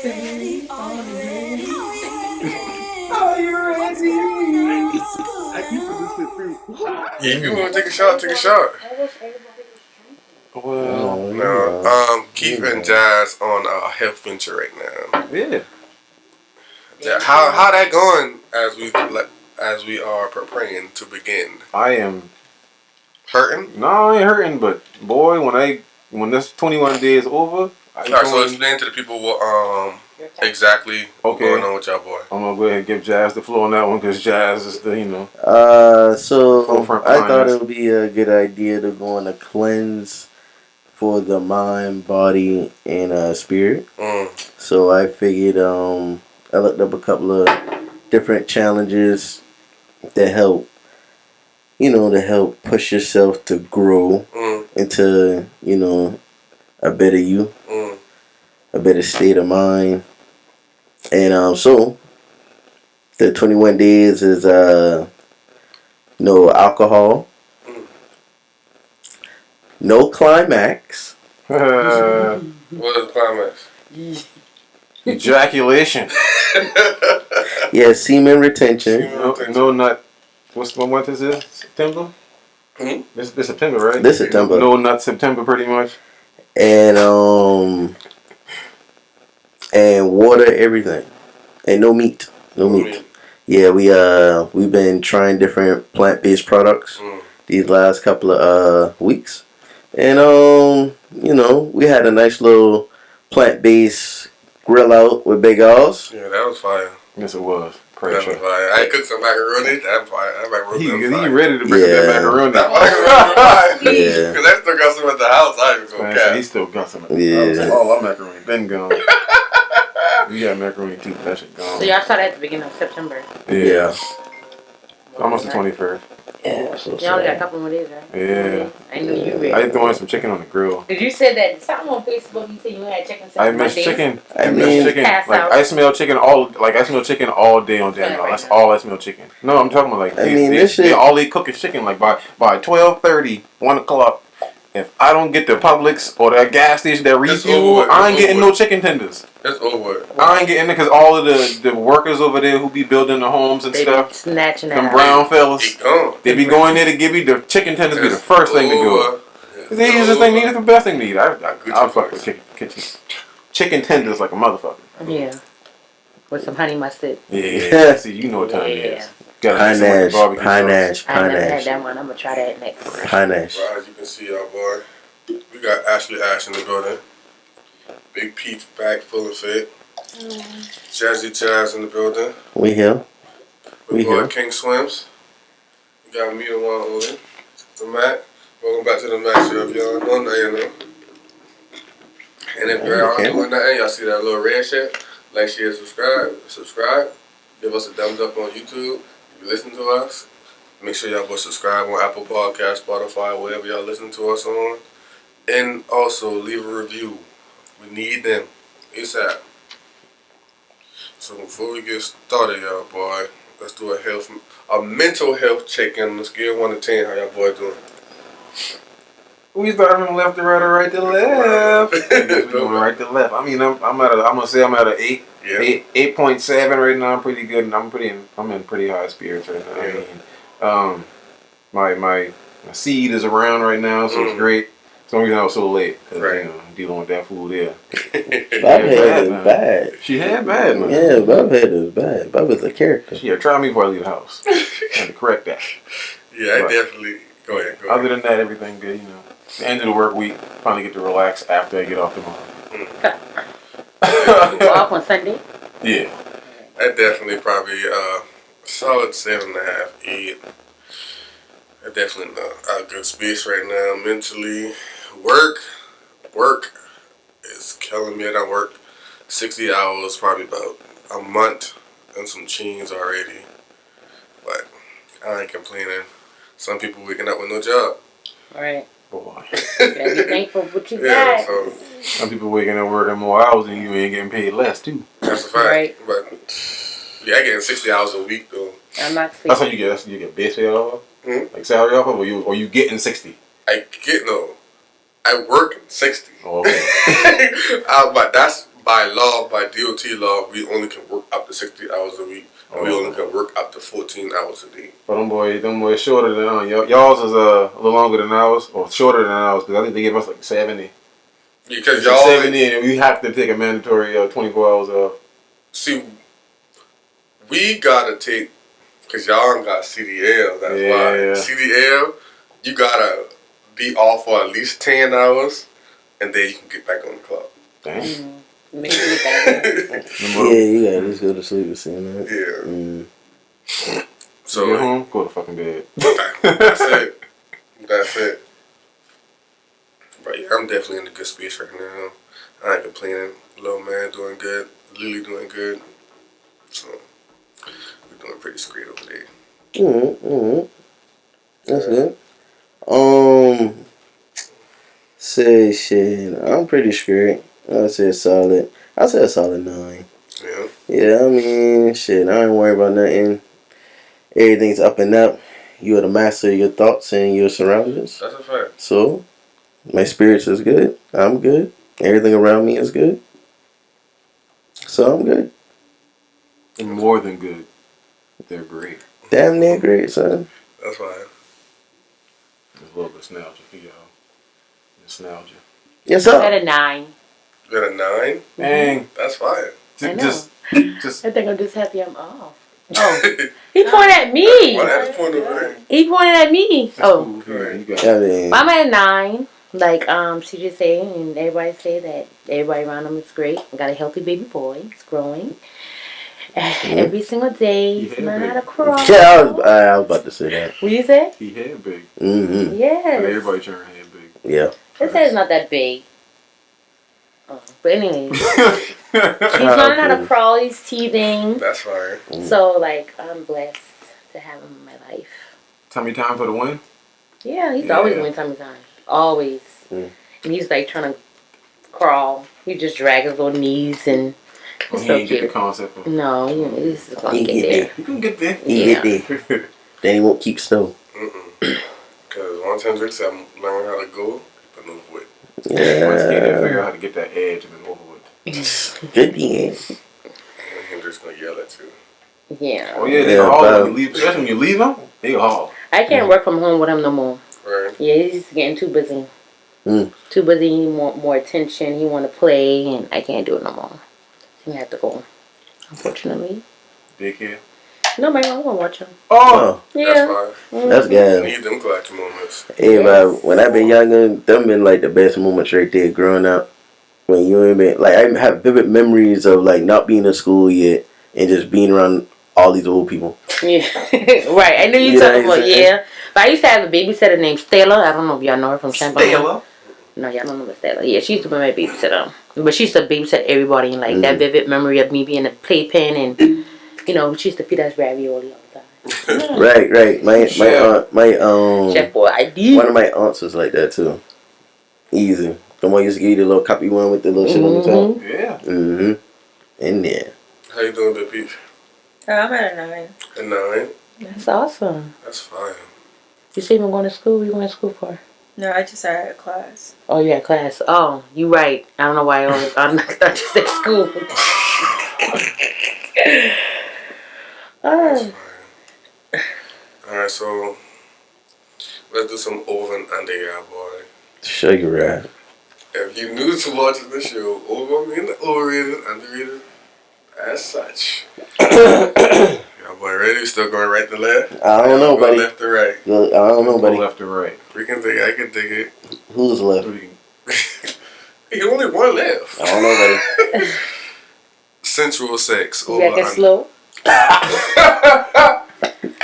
Ready, are you ready? Are you ready? I keep this shit too. Yeah, if you want to take a shot, take a shot. Well, Oh, you No, know, Keith and Jazz on a health venture right now. yeah. How that going as we are preparing to begin? I am. Hurting. No, I ain't hurting, but boy, when this 21 days over, I All right, so going. explain to the people what exactly what's Okay. going on with y'all boy. I'm gonna go ahead and give Jazz the floor on that one because Jazz is the So forefront I behind thought this. it would be a good idea to go on a cleanse for the mind, body, and spirit. So I figured I looked up a couple of different challenges that help, to help push yourself to grow into, a better you, Mm. a better state of mind. And so the 21 days is no alcohol, Mm. no climax. Uh, What is the climax? ejaculation. Yeah, semen retention. No nut. What month is this? September. Hmm? This September, right? This September. No nut September, pretty much. And and water, everything, and no meat. No meat. Yeah, we've been trying different plant based products these last couple of weeks, and we had a nice little plant based grill out with Big Al's. Yeah, that was fire. Yes, it was. That was fire. I cooked some macaroni. That fire. That macaroni was fire. He ready to bring up that macaroni. That macaroni was fire. Yeah. Because I still got some at the house. I ain't gonna cap. He still got some. Yeah. All our macaroni been gone. We got macaroni too. That shit gone. So y'all started at the beginning of September. Yeah. Almost the 21st. Yeah. So Y'all only got a couple more days, right? Yeah. I knew you ready. I just wanted some chicken on the grill. Did you say that something on Facebook? You said you had chicken. I miss chicken. I miss chicken. Pass Like out. I smell chicken all day on damn. Right That's now. all I smell chicken. No, I'm talking about like this shit. all they cook is chicken. Like by 12:30, 1 o'clock. If I don't get the Publix or that gas station that refuel, I ain't getting no chicken tenders. It's over. I ain't getting it because all of the workers over there who be building the homes and They stuff, be snatching them that brown fellas, It gone. they be going there to give you the chicken tenders. Be the It's first thing to go. over. It's the easiest thing to eat. It's the best thing to eat. I'll fuck with Gucci chicken tenders like a motherfucker. Yeah. With some honey mustard. Yeah. See, you know what time it is. Pine Nash. I never had that one. I'm gonna try that next. Pine Nash. Well, as you can see, our boy, we got Ashley Ash in the building. Big Pete's back, full of fit. Jazzy Jazz in the building. We here. We boy King Swims. We got me the one only. The Mack. Welcome back to the Mack show. If y'all know, now you know. And if y'all aren't doing nothing, y'all see that little red shit. Like, share, subscribe. Give us a thumbs up on YouTube. If you listen to us, make sure y'all go subscribe on Apple Podcasts, Spotify, wherever y'all listen to us on. And also leave a review. We need them ASAP. So before we get started, y'all boy, let's do a mental health check in on the scale of 1 to 10. How y'all boy doing? We start from left to right or right to left. We going right to left. I mean, I'm gonna say I'm at an 8. Yeah. 8.7 right now. I'm pretty good, and I'm in pretty high spirits right now. Yeah. I mean, my seed is around right now, so it's great. It's the only reason I was so late, because dealing with that food there. Bobhead is bad. She had bad, man. Yeah, Bobhead is bad. Bob is a character. She had tried me before I leave the house. I had to correct that. Yeah, I definitely. Go ahead. Other than that, everything good. The end of the work week, finally get to relax after I get off tomorrow. Go off on Sunday? Yeah. I definitely probably solid 7.5, 8. I definitely a good space right now mentally. Work is killing me. I done work 60 hours, probably about a month and some change already. But I ain't complaining. Some people waking up with no job. Right. Boy. You gotta be thankful for what you Yeah, got. so Some people waking up working more hours than you ain't getting paid less too. that's a fact. Right. But yeah, I get 60 hours a week though. I'm not That's how you get base pay off of? Like salary off of, or you getting 60? I work 60. Oh, okay. But that's by law, by DOT law, we only can work up to 60 hours a week. And we only can work up to 14 hours a day. But them boys shorter than y'all's is a little longer than ours, or shorter than ours, because I think they give us like 70. Because y'all 70, and we have to take a mandatory 24 hours off. See, we gotta take, because y'all got CDL, that's why. CDL, you gotta be off for at least 10 hours, and then you can get back on the clock. Damn. Yeah, you gotta just go to sleep and see that. Yeah. So get home, go to fucking bed. That's it. That's it. But yeah, I'm definitely in a good space right now. I ain't complaining. Little man doing good. Lily doing good. So we're doing pretty straight over there. That's good. Say shit. I'm pretty straight. I say solid. I say a solid 9. Yeah. Yeah, I mean, shit. I ain't worried about nothing. Everything's up and up. You are the master of your thoughts and your surroundings. That's a fact. So, my spirits is good. I'm good. Everything around me is good. So I'm good. And more than good. They're great. Damn near great, son. That's fine. There's a little bit of nostalgia for y'all. Nostalgia. Yes, sir. I got a 9. You got a 9? Dang. That's fine. I know. Just I think I'm just happy I'm off. Oh, he pointed at me. Why that point over there? He pointed at me. cool. Yeah, you got I mean, I'm at a 9. Like CJ say, and everybody say that everybody around him is great. I got a healthy baby boy. He's growing. Every single day, he's learning how to crawl. yeah, I was about to say that. What you say? He had big. Mm-hmm. Yes. But everybody trying to have big. Yeah. His head's not that big. Oh, but anyways, he's learning how to crawl. He's teething. That's fine. So like, I'm blessed to have him in my life. Tummy time for the win? Yeah, he's always winning tummy time. Always. Mm. And he's like trying to crawl. He just drag his little knees and it's He so ain't get the cute. concept of No, he's gonna He get get there. there. You can get there. He get there. Then he won't keep still. Because one time Drake said I'm learning how to go, but no way. Once he did figure Yeah. out how to get that edge and then over with. Good thing. And Hendrix gonna yell at you. Yeah. Oh yeah, they haul when you leave. Especially when you leave them, they haul. I can't work from home with him no more. Right. Yeah, he's getting too busy. Mm. Too busy. He want more attention. He want to play, and I can't do it no more. He had to go. Unfortunately. Dickhead. No, man, I'm gonna watch him. Oh, Yeah. That's fine. that's good. Need them clutch moments. Hey, but when I been younger, them been like the best moments right there growing up. When you ain't been, like, I have vivid memories of like not being in school yet and just being around all these old people. Yeah. Right. I knew you talking about, yeah. But I used to have a babysitter named Stella. I don't know if y'all know her from Champagne. Stella? No, y'all don't know about Stella. Yeah, she used to be my babysitter. But she used to babysit everybody and like that vivid memory of me being a playpen and, you know, she used to feed us ravioli all the time. Right. My Chef boy, I did. one of my aunts was like that too. Easy. The one used to give you the little copy one with the little shit on the top. Yeah. Mm-hmm. In there. How you doing, Big Peach? I'm at a 9. A 9? That's awesome. That's fine. You see him going to school? What you going to school for? No, I just started a class. Oh, you had class. Oh, you right. I don't know why I thought you said school. That's fine. Alright, so let's do some over and under here, boy. Show you right. If you're new to watching the show, over means overrated, underrated, as such. Y'all boy ready? Still going right to left? I don't know, Go buddy. left to right. I don't know, Go buddy. left to right. We can dig it. I can dig it. Who's left? You only one left. I don't know, buddy. Central sex You over got get under. slow?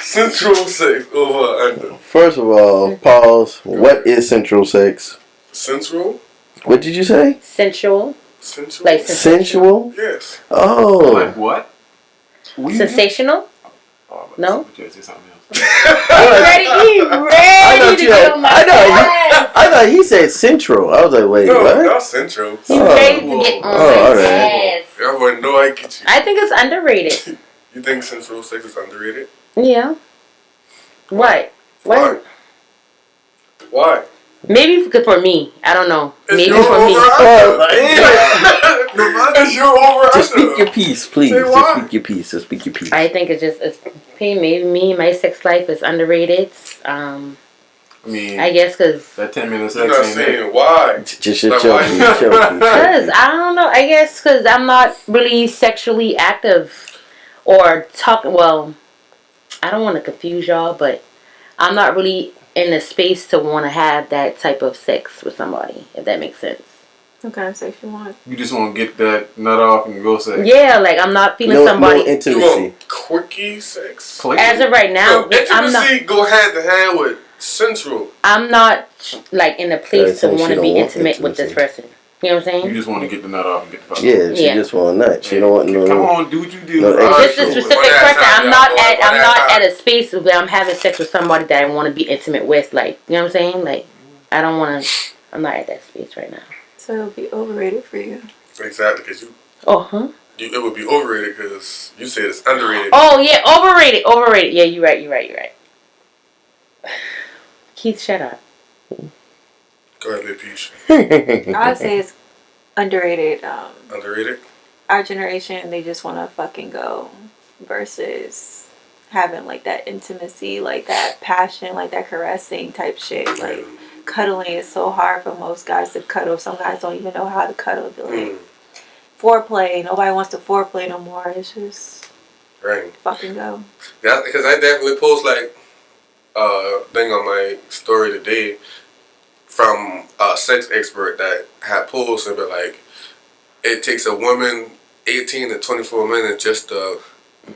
Central sex over under. First of all, pause. What is central sex? Central? What did you say? Sensual. Central? Like Sensual? Yes. Oh. Like what? Sensational? Oh, No? Say something else. Ready to get on my I thought he said central. I was like, wait, No, what? not Central. He's ready to get on my all right. ass. Y'all boy know I get you. I think it's underrated. You think Central sex is underrated? Yeah. Right. Why? Why? Maybe for me, I don't know. It's Maybe your for me. It's your over. Just speak your piece, please. Say Just why? speak your piece. Just speak your piece. I think it's maybe me. My sex life is underrated. I mean, I guess because that 10-minute You're sex not ain't saying it. why. Just Like, your why? piece. Because I don't know. I guess because I'm not really sexually active or talk. Well, I don't want to confuse y'all, but I'm not really in a space to want to have that type of sex with somebody. If that makes sense. What kind of sex you want? You just want to get that nut off and go sex. Yeah, like I'm not feeling No somebody. You intimacy. want quickie sex? As of right now, No, I'm not. intimacy go hand to hand with sensual. I'm not like in a place to saying want she to be don't want intimate with this intimacy. person. You know what I'm You saying? just want to get the nut off and get the fuck off. Yeah, she Yeah. just want nuts. She don't want no. Come on, do what you do. No, And extra. just a Sure. specific One at a person. time, I'm y'all. not One at. at I'm a not time. at a space where I'm having sex with somebody that I want to be intimate with. Like, you know what I'm saying? Like, I don't want to. I'm not at that space right now. So it'll be overrated for you. Exactly, because it would be overrated because you said it's underrated. Oh yeah, overrated. Overrated. Yeah, you're right. Keith, shut up. Go ahead, Lil Peach. I'd say it's underrated. Underrated? Our generation, they just want to fucking go versus having like that intimacy, like that passion, like that caressing type shit. Like cuddling is so hard for most guys to cuddle. Some guys don't even know how to cuddle. Like, foreplay, nobody wants to foreplay no more. It's just fucking go. Yeah, because I definitely post like thing on my story today from a sex expert that had posted, but like it takes a woman 18 to 24 minutes just to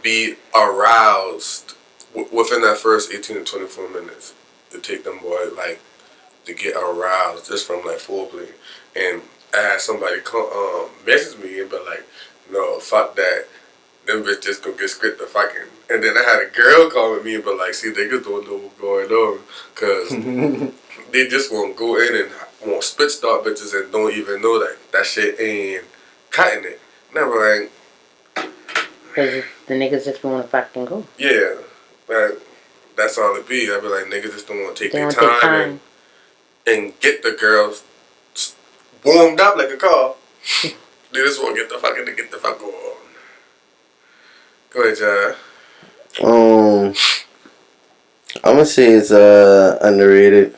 be aroused within that first 18 to 24 minutes. To take them boy like to get aroused just from like foreplay. And I had somebody message me and be like, no, fuck that. Them bitch just gonna get script the fucking. And then I had a girl call me and be like, see, niggas don't know what's going on. Cause they just won't go in and want spit start bitches and don't even know that shit ain't cutting it. Never like. Because the niggas just want to fucking go. Yeah. That's all it be. I be like, niggas just don't want to take their time and get the girls warmed up like a car. They just want to get the fuck on. Go ahead, John. I'm gonna say it's underrated.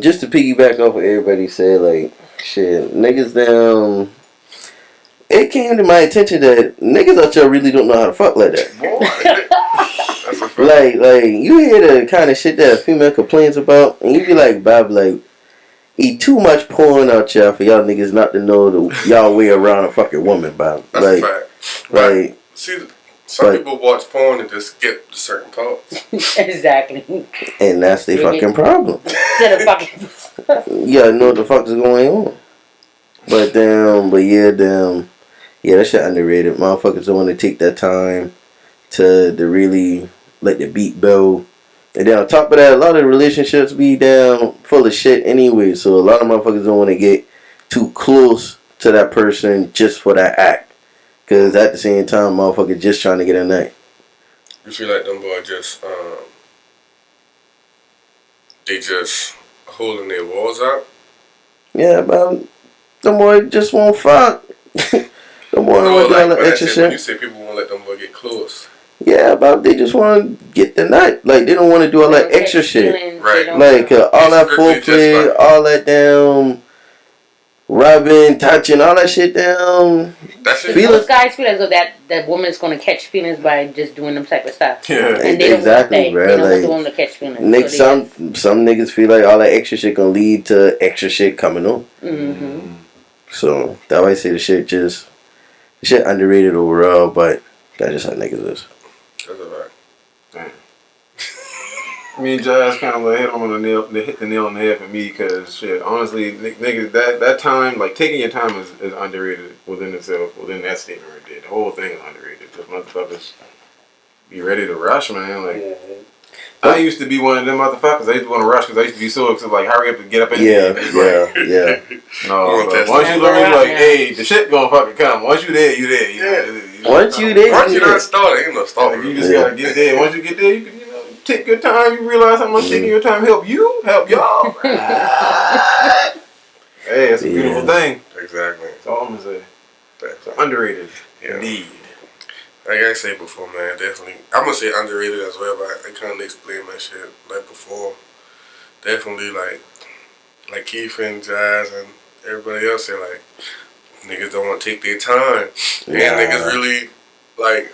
Just to piggyback off what everybody said, like shit, niggas down. It came to my attention that niggas out there really don't know how to fuck like that. That's a fact. Like you hear the kind of shit that a female complains about, and you be like, Bob, like, eat too much porn out y'all for y'all niggas not to know y'all way around a fucking woman, Bob. That's like, a fact. Like, see, some people watch porn and just skip certain parts. Exactly. And that's their fucking problem. Instead of fucking. You gotta know what the fuck is going on. Yeah, that shit underrated. Motherfuckers don't want to take that time to really let the beat build. And then on top of that, a lot of relationships be down full of shit anyway. So a lot of motherfuckers don't want to get too close to that person just for that act. Because at the same time, motherfuckers just trying to get a night. You feel like them boys just, they just holding their walls out? Yeah, but them boys just won't fuck. Them boys want to do all the extra shit. When you say people won't let them boys get close. Yeah, but they just want to get the nut. Like, they don't want to do all that extra shit. Right. Like, all that foreplay, like, all that damn rubbing, touching, all that shit down. That shit. Most guys feel as though that woman's going to catch feelings by just doing them type of stuff. Yeah. And they Exactly, don't bro. They don't want Like, the woman to catch feelings. Niggas, some niggas feel like all that extra shit gonna lead to extra shit coming on. Mm-hmm. So, that why I say the shit underrated overall, but that's just how niggas is. That's a fact. Damn. Me and Jazz kind of like hit the nail on the head for me because shit. Honestly, niggas, that time, like taking your time is underrated within itself. Within that statement right there, the whole thing is underrated. Because motherfuckers be ready to rush, man. Like I used to be one of them motherfuckers. I used to want to rush because I used to be so excited, like hurry up and get up in there. Yeah. No, but once you learn, like, hey, the shit gonna fucking come. Once you there, you there. Once you there, Once you done started, ain't no starting. You just gotta get there. Once you get there, you can, take your time, you realize how much taking your time help y'all. Hey, it's a beautiful thing. Exactly. That's all I'm gonna say. It's underrated, indeed. Like I said before, man, definitely. I'm gonna say underrated as well, but I kind of explained my shit like before. Definitely, like Keith and Jazz and everybody else said, like, niggas don't want to take their time. And niggas really, like,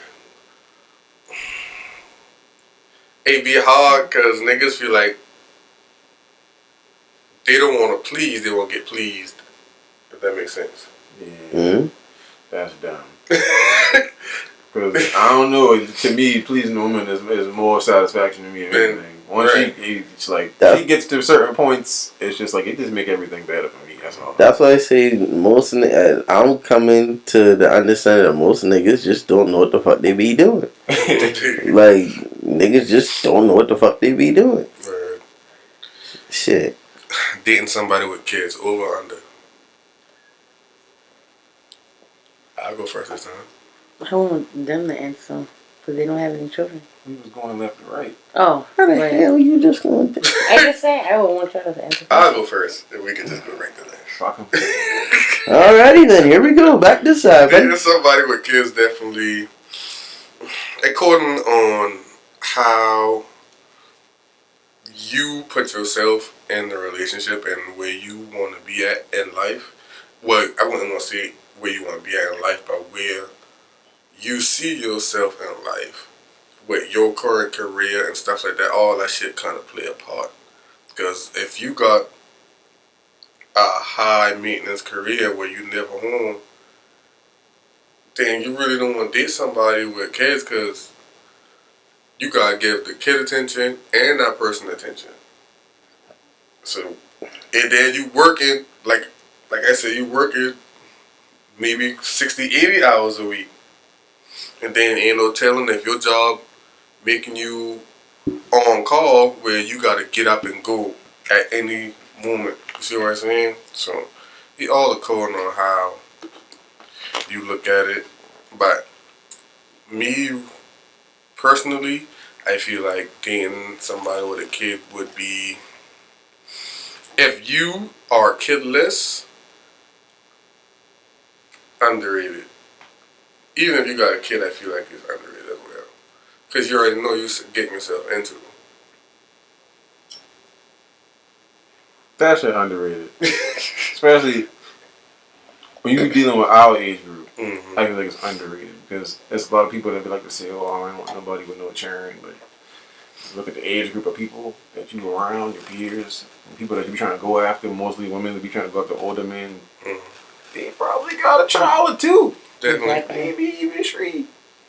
it be hard because niggas feel like they don't want to please, they want to get pleased. If that makes sense. Yeah. That's dumb. Because I don't know, to me, pleasing a woman is more satisfaction to me than anything. Once it's like, she gets to certain points, it's just like, it just make everything better for me. That's all. That's why I say I'm coming to the understanding that most niggas just don't know what the fuck they be doing. Like, niggas just don't know what the fuck they be doing. Right. Shit. Dating somebody with kids, over or under? I'll go first this time. I want them to answer because they don't have any children. We was going left and right. Oh, how the hell you just going to? I just say I would want y'all to answer. I'll go first, and we can just go right to that. Fuck 'em. Alrighty then, here we go. Back to side. Dating somebody with kids definitely, according on how you put yourself in the relationship and where you want to be at in life. Well, I wouldn't want to say where you want to be at in life, but where you see yourself in life with your current career and stuff like that. All that shit kind of play a part. Because if you got a high maintenance career where you never home, then you really don't want to date somebody with kids because you gotta give the kid attention and that person attention. So, and then you working, like I said, you working maybe 60, 80 hours a week. And then ain't no telling if your job making you on call where you gotta get up and go at any moment. You see what I'm saying? So, it all according on how you look at it. But me personally, I feel like dating somebody with a kid would be, if you are kidless, underrated. Even if you got a kid, I feel like it's underrated as well. Because you already know you're getting yourself into. That shit underrated. Especially when you be dealing with our age group. I feel like it's underrated. Because there's a lot of people that be like to say, oh, I don't want nobody with no churn. But look at the age group of people that you around, your peers, and people that you be trying to go after, mostly women that be trying to go after older men. They probably got a child or two. Definitely. Maybe even three.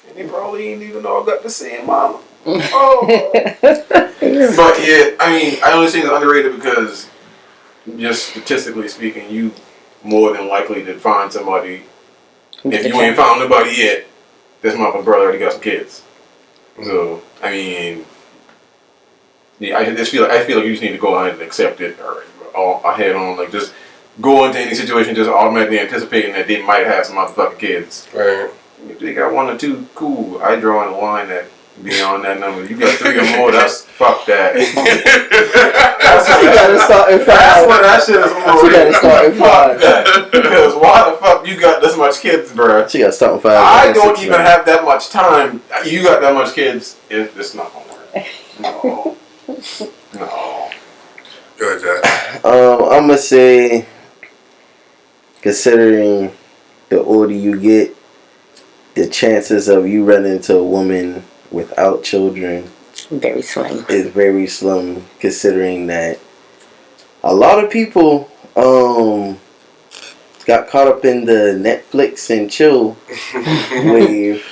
And they probably ain't even all got the same mama. Oh. But yeah, I mean, I only say it's underrated because just statistically speaking, you more than likely to find somebody. If you ain't found nobody yet, this motherfucker brother already got some kids. So I mean, yeah, I feel like you just need to go ahead and accept it or head on, like just go into any situation just automatically anticipating that they might have some motherfucking kids. Right. If they got one or two, cool. I draw on the line that beyond that number. You got three or more, that's fuck that. That's what that shit is more. She gotta start at 5. That. Because why the fuck you got this much kids, bro? She gotta start at 5. I don't even have that much time. You got that much kids. It's not gonna work. No. No. Go ahead, Jack. I'm gonna say, considering the older you get, the chances of you running into a woman without children very slim. Is very slim, considering that a lot of people got caught up in the Netflix and chill wave.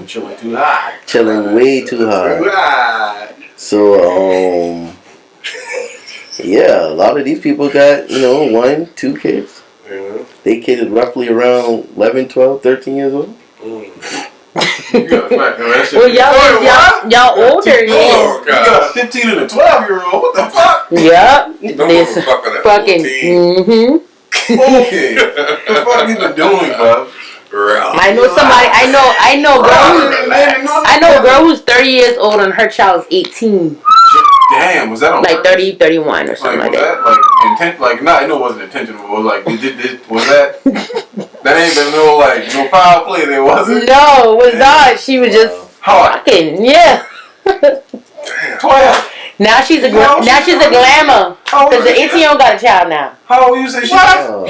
Chilling too high. Chilling way too high. So yeah, a lot of these people got 1, 2 kids. Yeah. They kid is roughly around 11, 12, 13 years old. You got a fact, man. That shit. Well, y'all older, you got a 15 and a 12-year-old. What the fuck? Yep. This fucking. Okay. What the fuck you been doing, bro? My I know somebody. I know a girl who's 30 years old and her child is 18. Damn, was that on like 30, 31 or something like that? Was that like intent? Like, I know it wasn't intentional. But like, was that? That ain't been no foul play. There wasn't. No, it was not. She was just fucking Damn. 12. Now she's a glamour. Because the 18-year-old got a child now. How old you say she? How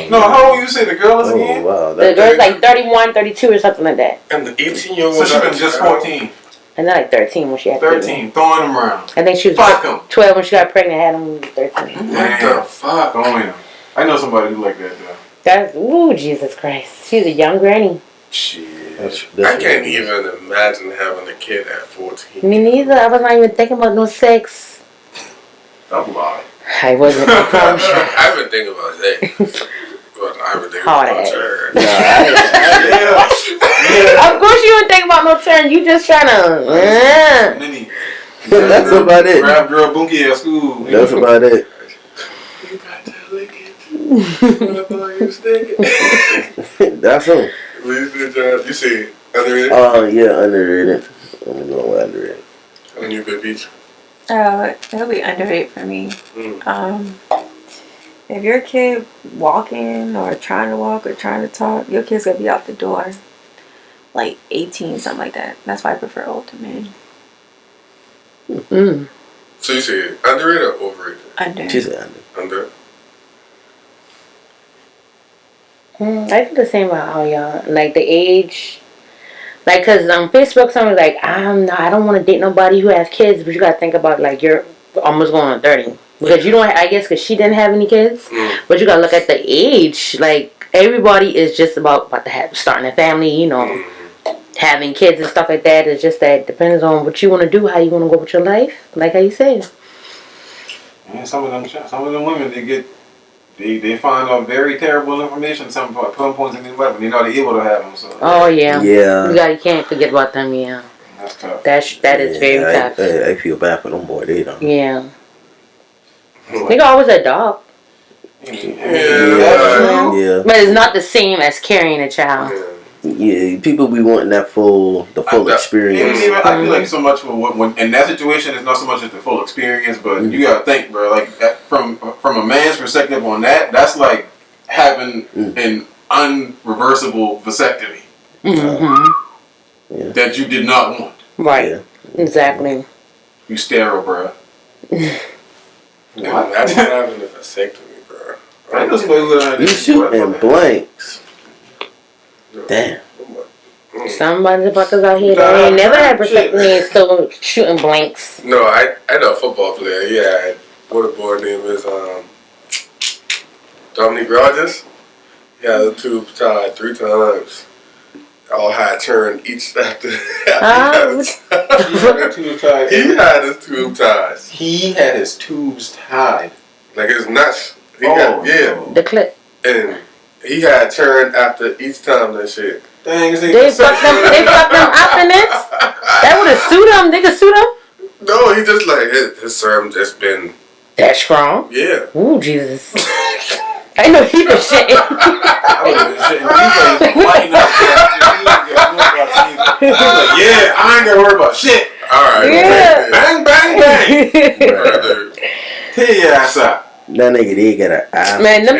old you say the girl is again? Wow, the girl's like 31, 32 or something like that. And the 18-year-old. So she been just 14. And not like 13 when she had 13, throwing them around. I think she was 12 when she got pregnant. Had him 13. What the fuck? Throwing them. I know somebody who like that though. That's Jesus Christ. She's a young granny. Shit. That's I can't even imagine having a kid at 14. Me neither. I was not even thinking about no sex. That's a lie. I wasn't. I've been thinking about sex. But I would think Hard about ass. her. Of course you don't think about no turn. You just trying to. That's about it. Grab girl bunkie at school. That's about it. You got to lick it. What about you thinking? That's him. You see, underrated? Yeah, underrated. I'm gonna go with underrated. And you good beach? It'll be underrated for me. If your kid walking or trying to walk or trying to talk, your kid's gonna be out the door. Like 18, something like that. That's why I prefer older men. So you say underrated or overrated? Under. She said Under. I feel the same about how y'all like the age. Like, cause on Facebook, someone's like, I don't want to date nobody who has kids, but you gotta think about like you're almost going on 30 because you don't. I guess because she didn't have any kids, but you gotta look at the age. Like everybody is just about to starting a family, you know, having kids and stuff like that. It's just that it depends on what you want to do, how you want to go with your life. Like how you said. Man, some of them women they find out very terrible information. Some points in their life, and they're not able to have them. So Oh yeah. Yeah. You can't forget about them. Yeah. that's tough. That is very tough. I feel bad for them boy. They don't. Yeah. They can always adopt. Yeah. But it's not the same as carrying a child. Yeah, people be wanting the full experience. I feel like so much for when in that situation, it's not so much as the full experience, but you gotta think, bro. Like that, from a man's perspective on that, that's like having an unreversible vasectomy that you did not want. Right. Yeah. Exactly. You sterile, bro. That's not having a vasectomy, bro. I know somebody who You shooting blanks. Damn. Somebody's about to go out here that ain't never had vasectomy and still shooting blanks. No, I know a football player. He had, what a boy name is, Dominique Rogers. He had the tubes tied 3 times. All had turned each after. He had his tube tied. He had his tubes tied. Like his nuts. The clip. And he had turned after each time that shit. Dang, They fucked them abstinence. That would have sued him. They could sue them. No, he just like his serum just been that strong. Yeah. Ooh, Jesus. I know he was shit. I ain't gotta worry about shit. Alright. Yeah. Bang, bang, bang. Tear your ass up. That nigga, they got an eye. Man, them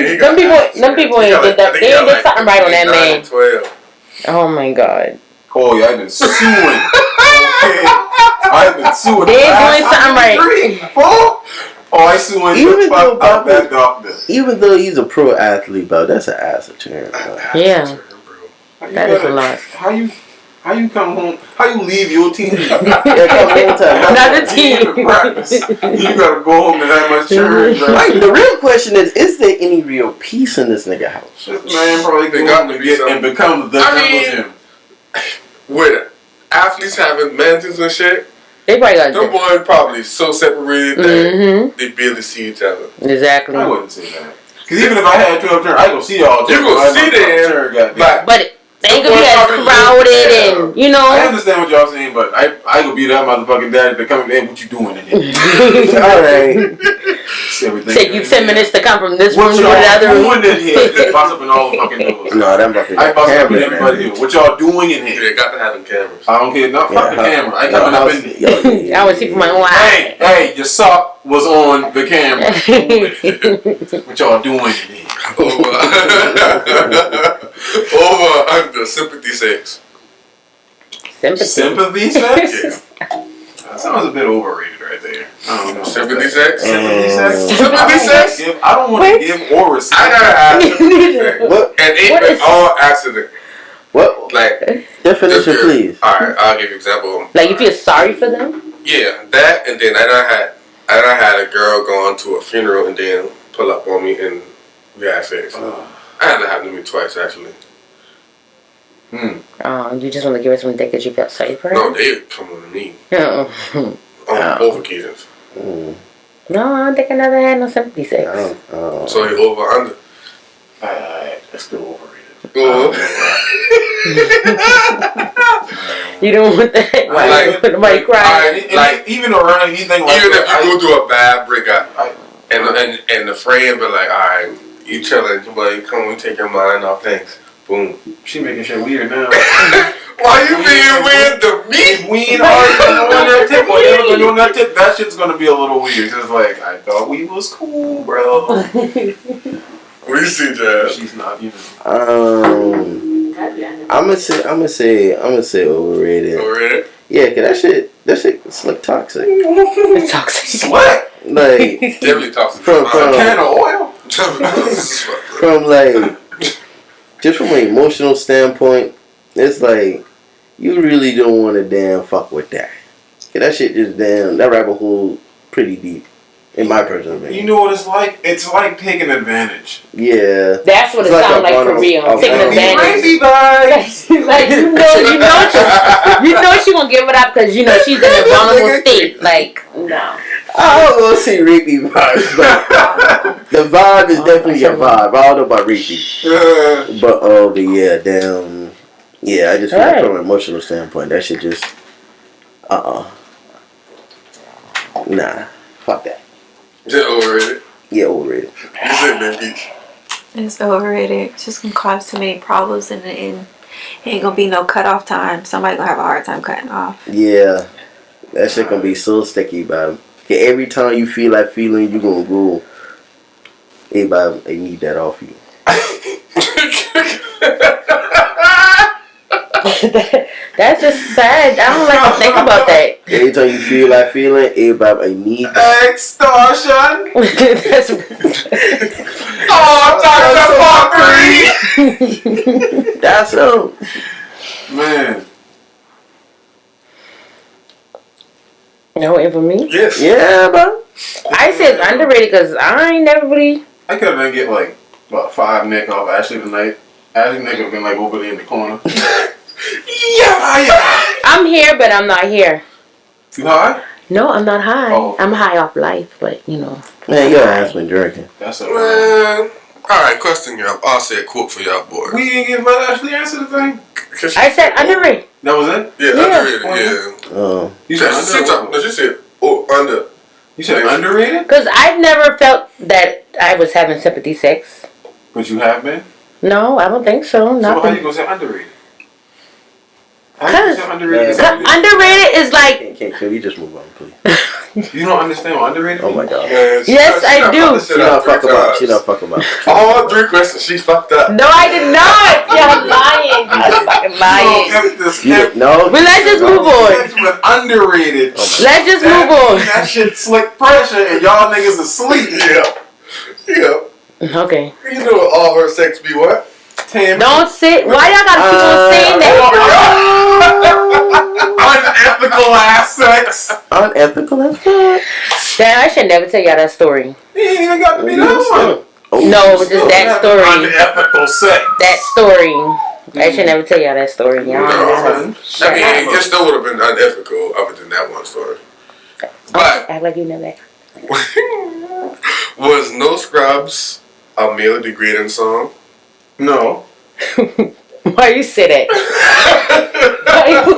people ain't did that. They ain't did something right on that man. 12. Oh my God. Oh, yeah, I've been suing. Okay. I've been suing. They ain't doing something right. Oh, I suing Even though about that doctor. Even though he's a pro athlete, bro, that's an ass turn. Yeah. That is a lot. How you come home? How you leave your team? Another team. Practice. You gotta go home to that much churn, bro. Like, the real question is there any real peace in this nigga house? This man probably They go got home to to be get some- and become the jungle gym. With athletes having mansions and shit, They probably got them boys probably so separated that they barely see each other. Exactly. I wouldn't say that. Because even if I had 12 turns, I go see y'all. You go see them, But ain't gonna be as crowded and, you know. I understand what y'all saying, but I could be that motherfucking daddy to come in. What you doing in here? Alright. Take you 10 minutes to come from this room What to the y'all other room. doing in here? Just bust up in all the fucking doors. No, that fucking I bust up in camera, everybody man. here. What y'all doing in here? Yeah, got to have them cameras. I don't care. No, fuck the camera. I coming up in there. I want to see for my own eye. Hey, your sock was on the camera. What y'all doing in here? Over under sympathy sex. Sympathy sex? Yeah. That sounds a bit overrated right there. I don't know. Sympathy sex? Sympathy sex? Sympathy sex? I don't want to give or receive. I gotta have sympathy sex. What? And it was all accident. What? Like, Definition, please. Alright, I'll give you an example. Like, you feel sorry for them? Yeah, that, and then I had a girl go to a funeral and then pull up on me and we had sex. I had to have to me twice, actually. Oh, you just want to give her some dick because you felt sorry for her? No, they come on to me. Oh. On both occasions. No, I don't think I never had no sympathy sex. So you over under. That's still overrated. You don't want that? Like, nobody cry. Like, even around anything like even if that, you go through a bad breakup and the friend be like, alright, you chilling, you like, come on, take your mind off things. Boom. She making shit weird now. Why you being weird to me? We ain't arguing on that tip. Whatever we're doing that tip, that shit's gonna be a little weird. Just like, I thought we was cool, bro. What do you see, Jazz? She's not, you know. I'm gonna say overrated. Overrated? Yeah, cause that shit is like toxic. It's toxic. What? Like Definitely toxic. From- A can of oil? from like just from an emotional standpoint, it's like you really don't want to damn fuck with that. Cause that shit just that rabbit hole pretty deep. In my personal opinion. You know what it's like? It's like taking advantage. Yeah. That's what it sounds like for real. Taking advantage. Crazy vibes. Like, you know she gonna give it up because you know she's in a vulnerable state. Like, no. I don't want to see rapey vibes, but the vibe is definitely a vibe. I don't know about rapey. But yeah, damn. Yeah, I just feel like from an emotional standpoint, that shit just nah. Fuck that. Is it overrated? Yeah, overrated. You said that, Peach. It's overrated. It's just gonna cause too many problems in the end. Ain't gonna be no cutoff time. Somebody gonna have a hard time cutting off. Yeah, that shit gonna be so sticky, babe. Every time you feel that feeling, you gonna go, hey, babe, I need that off you. That's just sad. I don't like to think about that. Every time you feel that feeling, hey, babe, I need that. Extortion. That's Fuckery. That's so. Man. no, and for me, Yes. Yeah, bro. I said underrated because I ain't never really. I could have been get like about 5 neck off Ashley tonight. Ashley neck would have been like over there in the corner. Yeah. I'm here, but I'm not here. You high? No, I'm not high. Oh. I'm high off life, but you know. Man, your ass been drinking. That's a Man. Alright, question y'all. I'll say a quote for y'all, boy. We didn't give Ashley answer the thing. I said underrated. That was it? Yeah, underrated, yeah. Oh. You said She said under. You said underrated? Because I've never felt that I was having sympathy sex. But you have been? No, I don't think so. So how Nothing. you gonna say underrated? Because underrated. underrated is like. Can we just move on, please? You don't understand what underrated Oh my means? god. Man, Yes, I do. She not fuck about. She not fuck about. All 3 questions, she fucked up. No, I did not. You're lying. You're fucking lying. No. But let's just move on. With underrated. Let's just move on. That shit slick pressure and y'all niggas asleep. Yeah. Okay. You know all her sex be what? Don't sit. Why y'all gotta keep on saying that? Unethical ass sex. Unethical as fuck. Damn, I should never tell y'all that story. You ain't even got to be that one. No, just that story. Unethical sex. That story. I should never tell y'all that story. Y'all No, know. I mean, it still would have been unethical other than that one story. But Act like you know that. was No Scrubs a male degrading song? No. Why you say that?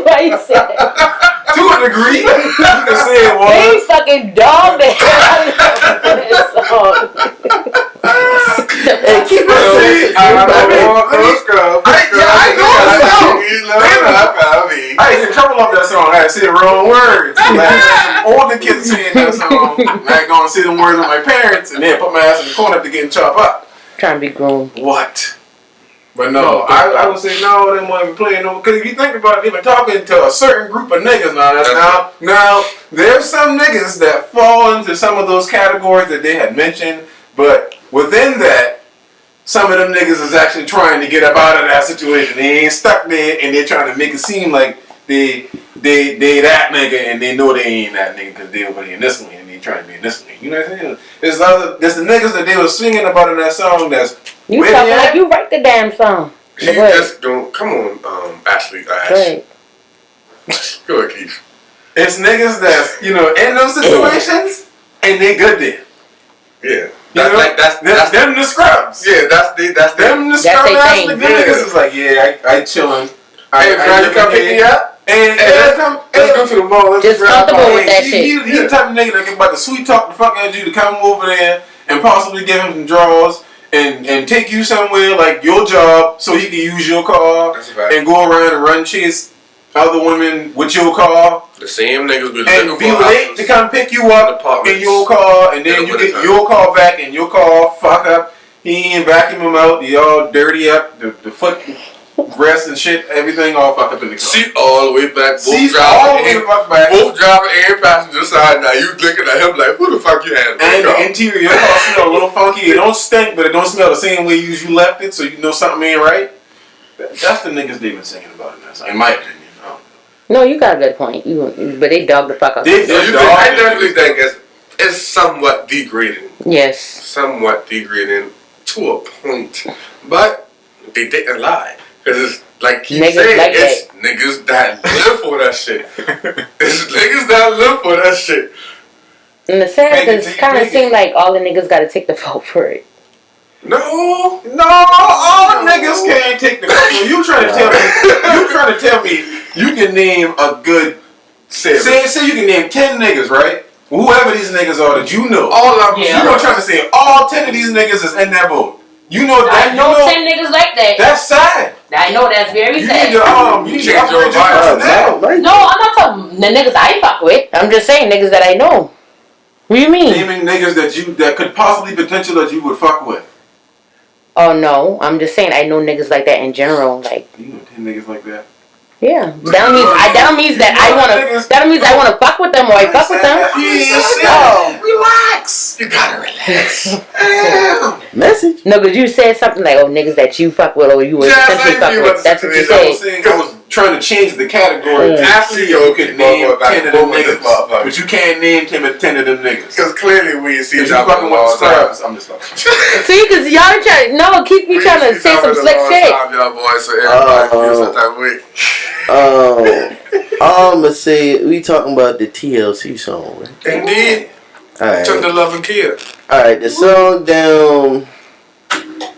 Why you say that? To a degree, you can say it was. They fucking dog that. Hey, keep it saying. I ain't in trouble off that song. I said wrong words. Like, all the kids saying that song. I ain't gonna say them words with my parents and then put my ass in the corner to get chopped up. Trying to be grown. What? But no, I would say no, they won't be playing no. Because if you think about it, they've been talking to a certain group of niggas now. Now, there's some niggas that fall into some of those categories that they had mentioned, but within that, some of them niggas is actually trying to get up out of that situation. They ain't stuck there, and they're trying to make it seem like they that nigga, and they know they ain't that nigga because they over here in this lane, and they trying to be in this lane. You know what I'm saying? There's the niggas that they were singing about in that song that's. You talking like you write the damn song. You just don't. Come on, Ashley. Go ahead. Go ahead, Keith. It's niggas that's, in those situations, and they good there. Yeah. That's them the scrubs. Yeah, that's them the scrubs. Them niggas is like, yeah, I chillin'. Hey, bro, you come pick me up? And let's go to the mall. Let's just comfortable with that shit. He the type of nigga that can about to sweet talk the fuck out of you to come over there and possibly give him some draws. And take you somewhere like your job so he can use your car and go around and run chase other women with your car. The same niggas be and be late to come pick you up in your car, and then you get your car back and your car fuck up. He ain't vacuum him out. He all dirty up. The foot rest and shit, everything all fucked up in the car. Seat all the way back. Both driver and passenger side. Now you looking at him like, who the fuck you had? And the interior, your car smell a little funky. It don't stink, but it don't smell the same way you left it, so you know something ain't right. That's the niggas they've been singing about in that song, in my opinion. No, you got a good point. But they dog the fuck out. I definitely think it's somewhat degrading. Yes. Somewhat degrading to a point. But they didn't lie. Because it's like he said, like it's niggas that live for that shit. It's niggas that live for that shit. And the sad is it kind of seemed like all the niggas got to take the fault for it. No, all niggas can't take the fault. You trying to tell me you can name a good say you can name 10 niggas, right? Whoever these niggas are that you know. All of them. You know trying to say all 10 of these niggas is in that boat. You know that. I know 10 niggas like that. That's sad. I know that's very sad. You need to change your mind. No, I'm not talking the niggas I fuck with. I'm just saying niggas that I know. What do you mean? Naming niggas that could possibly potential that you would fuck with. Oh no, I'm just saying I know niggas like that in general. Like you know 10 niggas like that. Yeah, that means that I wanna fuck with them or I fuck with them. Relax. You gotta relax. Message. No, because you said something like, "Oh, niggas that you fuck with or you would essentially fuck with." That's what you said. I was trying to change the category. After you could name 10 of them niggas, but you can't name 10 of them niggas. Because clearly we see y'all fucking with the scrubs. I'm just fucking. See, because y'all keep me trying to say some slick shit. Y'all boys, so everybody feels that way. I'ma say we talking about the TLC song, right? Indeed. Alright. Took the love and kill. Alright, the song down.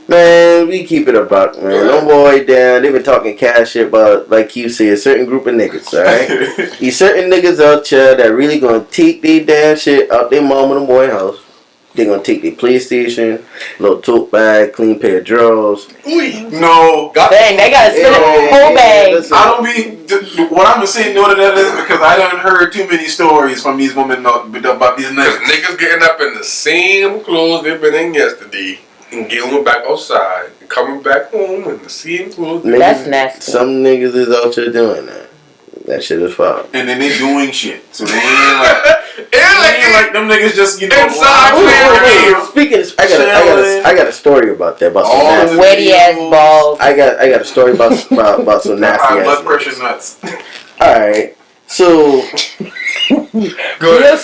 Man, we keep it a buck, man. No boy down. They been talking cash shit about, like you say, a certain group of niggas, alright? These certain niggas out there that really gonna take their damn shit out their mama and boy house. They gonna take their PlayStation, little tote bag, clean pair of drawers. No. Dang, they gotta spend a whole bag. I don't be. What I'm gonna say no to that is because I done heard too many stories from these women about these niggas. Niggas getting up in the same clothes they've been in yesterday and getting back outside and coming back home in the same clothes. That's nasty. Some niggas is out there doing that. That shit is foul. And then they doing shit. So they ain't like them niggas just, inside. Speaking of, I got a story about that. About some nasty wetty ass balls. I got a story about some nasty ass blood pressure nuts. Alright. So Go ahead.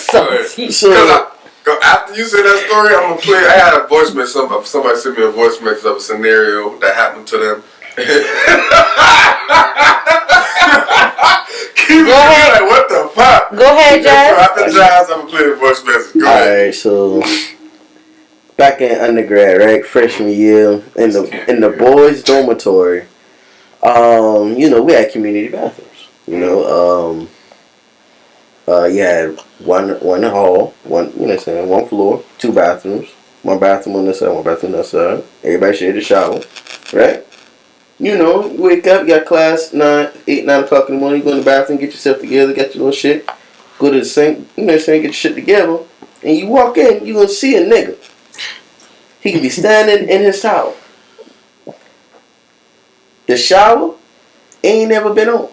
After you say that story, I'm gonna play. I had a voice message. Somebody sent me a voice message of a scenario that happened to them. Go ahead. Like, what the fuck? Go ahead, Jazz. After Jazz, I'm gonna play the voice message. Go ahead. Alright, so back in undergrad, right, freshman year, in the boys' dormitory, We had community bathrooms. You had one in the hall, one floor, 2 bathrooms, 1 bathroom on this side, 1 bathroom on that side. Everybody shared the shower, right? You wake up, you got class 9 o'clock in the morning. You go in the bathroom, get yourself together, get your little shit, go to the sink, get your shit together, and you walk in, you gonna see a nigga. He could be standing in his towel. The shower ain't never been on.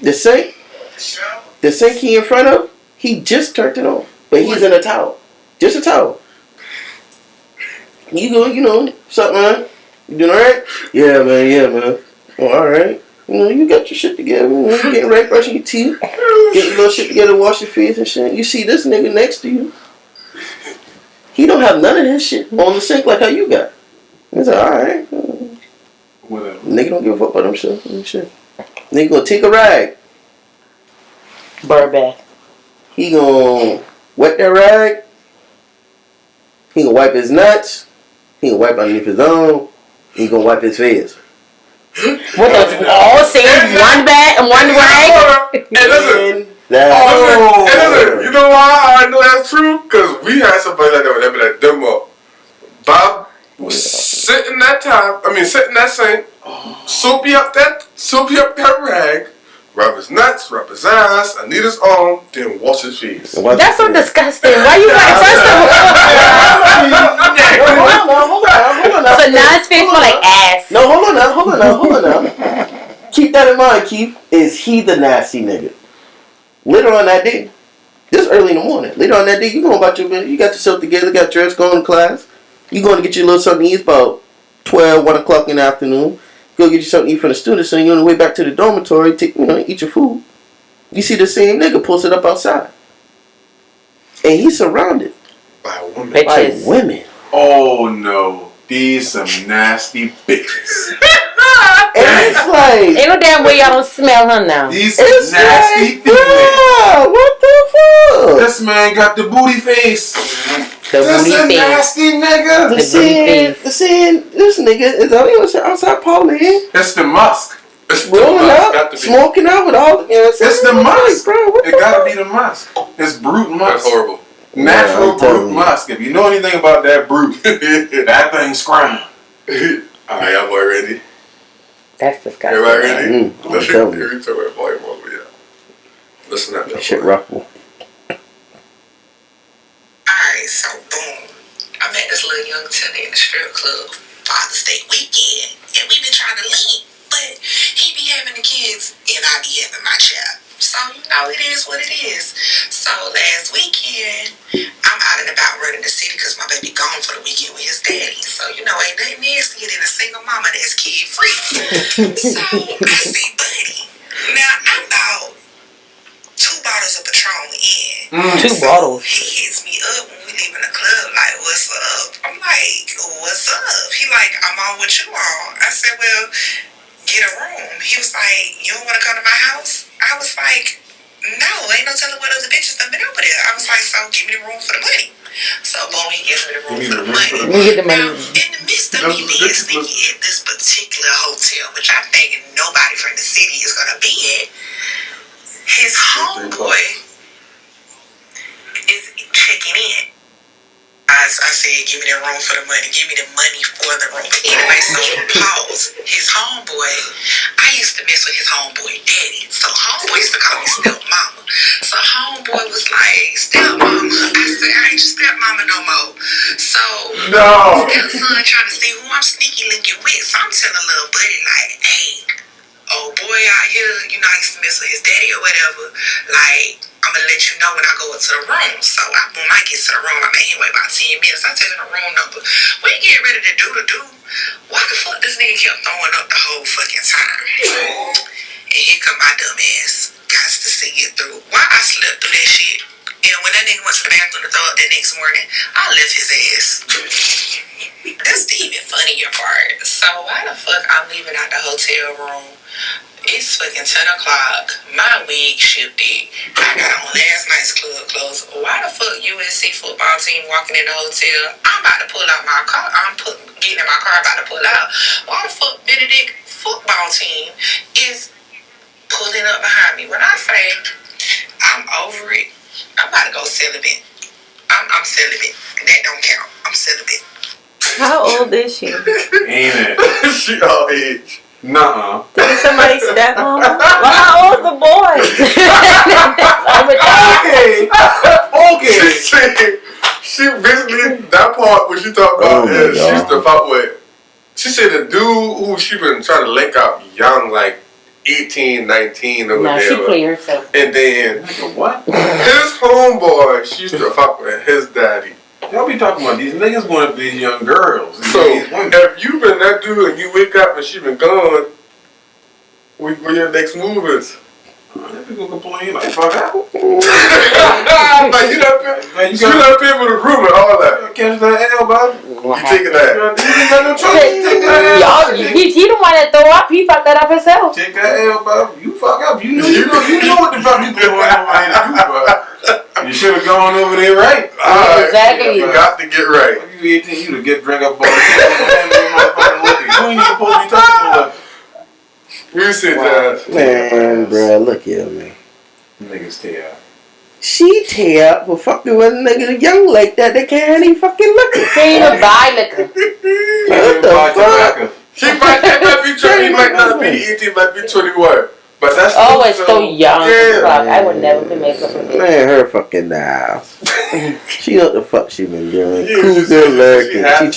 The sink he in front of, he just turned it on. But he's in a towel. Just a towel. You go, something, man. You doing alright? Yeah, man. Oh, alright. You got your shit together. You getting ready, brushing your teeth. Getting your little shit together, wash your face and shit. You see this nigga next to you. He don't have none of his shit on the sink like how you got. He's like, alright. Whatever. Nigga don't give a fuck about them shit. Nigga gonna take a rag. Bird bath. He gonna wet that rag. He gonna wipe his nuts. He gonna wipe underneath his arm. He gonna wipe his face. What the all same one bag and one rag? Hey, listen. You know why I know that's true? Because we had somebody like that when they be like, demo. Bob was sit in that sink, soapy up that rag, rub his nuts, rub his ass, Anita's arm, then wash his face. That's so disgusting. Why you like first of Hold on. So now his face smell like ass. No, hold on now. Keep that in mind, Keith. Is he the nasty nigga? Later on that day, this early in the morning, later on that day, you going about your business. You got yourself together, got dressed, going to class. You going to get your little something to eat about 12, 1 o'clock in the afternoon. Go get you something to eat for the students, so you're on the way back to the dormitory, eat your food. You see the same nigga posted up outside. And he's surrounded by women. Bitches. By women. Oh no. These some nasty bitches. And it's like, ain't no damn way y'all don't smell her now. These nasty females. What the fuck? This man got the booty face. This a nasty nigga. The saying, this nigga is outside partying. It's the musk. It's rolling up, smoking out with all the. It's the musk, bro. It gotta be the musk. It's brute musk. That's horrible. Natural brute musk. If you know anything about that brute, that thing's scrum. Alright, y'all boy ready? That's disgusting. Everybody ready? I'm telling you. Listen up, y'all. Shit ruffle. Alright, so boom. I met this little young tenor in the strip club Father's Day weekend, and we been trying to link, but he be having the kids and I be having my child. So, it is what it is. So, last weekend, I'm out and about running the city because my baby gone for the weekend with his daddy. So, ain't nothing nastier than a single mama that's kid free. So, I see Buddy. Now, I'm about 2 bottles of Patron in. 2 bottles. He hits me up when we leaving the club, like, what's up? I'm like, what's up? He like, I'm on what you on. I said, well, get a room. He was like, you don't want to come to my house? I was like, no, ain't no telling what other bitches done been over there. I was like, so give me the room for the money. So boom, he gives me the room for the money. Now, in the midst of me being sneaky at this particular hotel, which I think nobody from the city is gonna be at, his homeboy is checking in. I said, give me the room for the money. Give me the money for the room. But anyway, so pause. His homeboy, I used to mess with his homeboy daddy. So homeboy used to call me stepmama. So homeboy was like, stepmama. I said, I ain't your stepmama no more. So stepson trying to see who I'm sneaky linking with. So I'm telling little buddy like, hey, oh boy out here, I used to mess with his daddy or whatever. Like, I'm gonna let you know when I go into the room. So when I get to the room, I made him wait about 10 minutes. I tell him the room number. We get ready to do the do. Why the fuck this nigga kept throwing up the whole fucking time? And here come my dumb ass. Got to see it through. Why I slept through that shit? And when that nigga went to the bathroom to throw up that next morning, I left his ass. That's the even funnier part. So why the fuck I'm leaving out the hotel room? It's fucking 10 o'clock. My wig shifted. I got on last night's club clothes. Why the fuck USC football team walking in the hotel? I'm about to pull out my car. Getting in my car, about to pull out. Why the fuck Benedict for celibate. That don't count. I'm celibate. How old is she? Ain't it? She all age. Nuh-uh. Did somebody stepmom? Well, how old's the boy? Okay. She basically, that part when she talked about is she used to fuck with. She said the dude who she been trying to link up young, like 18, 19 or Nah, she whatever. play herself. And then What? his homeboy, she used to fuck with his daddy. Y'all be talking about these niggas going up these young girls. So if you been that dude and you wake up and she been gone, what your next move is? That people complain like fuck out. Like you done pay for the room and all that. Catch that L, bud. You taking that? You ain't got no choice. Take that Y'all, L. he the one that throw up. He fucked that up himself. Take that L, bud. You fuck up. You know what the fuck you going over there to do, bud. You should have gone over there right. Exactly. You got to get right. You 18, you to get drink up all the shit. You ain't even supposed to be talking about that. You said that. Man, bruh, look here, man. Niggas tear up. She tear up for fucking with a nigga young like that. They can't any fucking look at. Can't even buy liquor. What the fuck? He might be 20, he might not be 18, might be 21. But that's Oh, it's so young. Yeah. Fuck, I would never be make up with it. Man, her fucking ass. She know what the fuck she been doing. Yeah, Cool she girl had lurking. She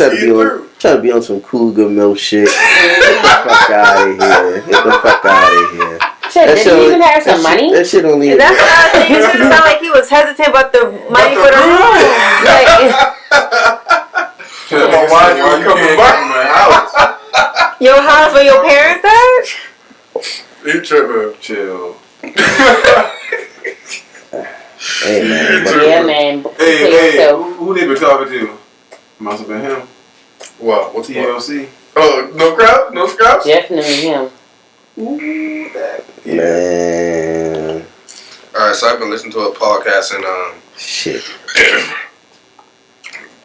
try to be on some cool girl milk shit. Get the fuck out of here. Get the fuck out of here. Shit, did he even have some money? That shit don't even. That's what I think. It should sound like he was hesitant about the money for the room. Like, Why you coming back back? to my house? your house where your parents at? You tripping. Chill. Hey man. But Yeah, man. Hey, who they been talking to? Must have been him. What? What's TLC. Oh, no crowd? No scraps? Definitely him. man. Alright, so I've been listening to a podcast and Shit.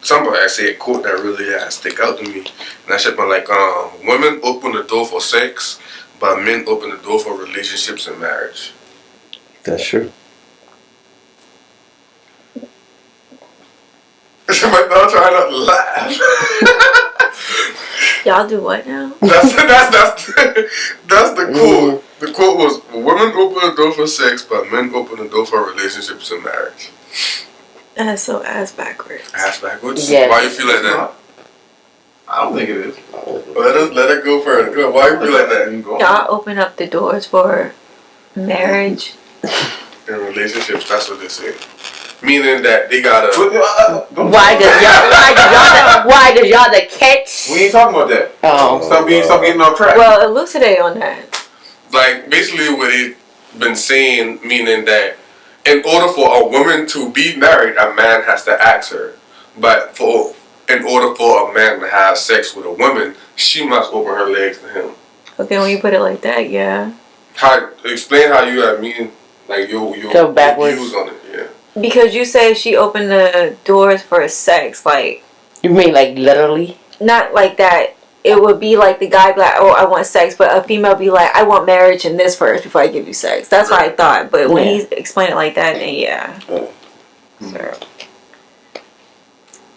somebody said a quote that really stick out to me. And that shit been like, women open the door for sex, but men open the door for relationships and marriage. That's true. Somebody not trying not to laugh. Y'all do what now? That's the quote. The quote was, women open the door for sex, but men open the door for relationships and marriage. That's so ass backwards. Ass backwards? Yes. Why you feel like that? I don't think it is. Let it go further. Go. Why you feel like that? Y'all open up the doors for marriage. In relationships, that's what they say. Meaning that they gotta. Why does y'all the catch? We ain't talking about that. Oh. Stop getting off track. Well, elucidate on that. Like, basically what they've been saying, meaning that in order for a woman to be married, a man has to ask her. But in order for a man to have sex with a woman, she must open her legs to him. Okay, when you put it like that, yeah. Explain how you mean, like your Go backwards. views on it, yeah. Because you say she opened the doors for sex, like, You mean like literally? not like that. It would be like the guy be like, oh, I want sex, but a female be like, I want marriage in this first before I give you sex. That's what I thought. But when he explained it like that, then yeah. So.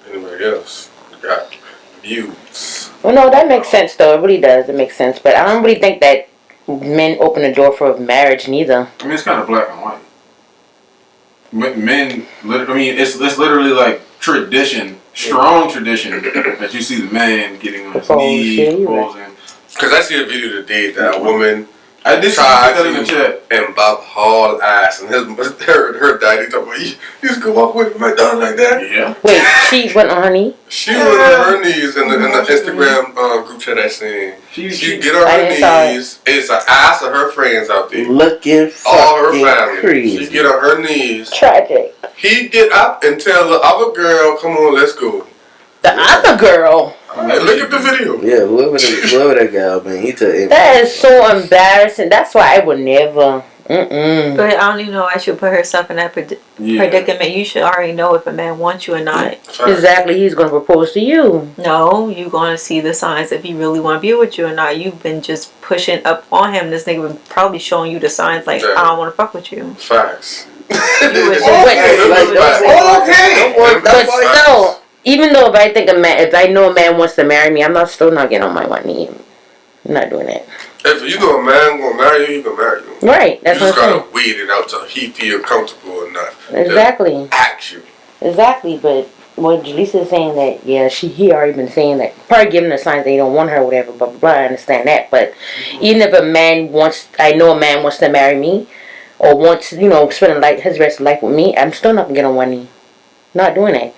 Anybody else got views? Well, no, that makes sense though. It really does. It makes sense. But I don't really think that men open the door for marriage neither. I mean, it's kind of black and white. Men, it's literally like tradition, strong tradition, that you see the man getting on his knees, proposing. Because I see a video today that a woman I did see that in the chat. and Bob hauled ass, and her daddy talking about, you just go walk with my daughter like that? Yeah. Wait, she went on her knee? She was on her knees in the Instagram group chat I seen. She get on her knees. It's an ass of her friends out there. Looking All her fucking family. crazy. She get on her knees. Tragic. He get up and tell the other girl, come on, let's go. The other girl. Look at the video. Yeah, whoever that guy, man, he took it. That is so embarrassing. That's why I would never. But I don't even know why she would put herself in that predicament. You should already know if a man wants you or not. Exactly. He's going to propose to you. No, you're going to see the signs if he really want to be with you or not. You've been just pushing up on him. This nigga been probably showing you the signs like, I don't want to fuck with you. Facts. But still, even though if I know a man wants to marry me, I'm not still not getting on my one knee. I'm not doing it. If you know a man gonna marry you, he gonna marry you. Right, that's what I'm saying. You just gotta wait it out till he feel comfortable enough. Exactly. Act you. Exactly, but what Jaleesa is saying that, yeah, he already been saying that, probably giving the signs that he don't want her or whatever, blah, blah, blah, I understand that, but even if I know a man wants to marry me, or wants, spend his rest of life with me, I'm still not gonna get on one knee. Not doing that.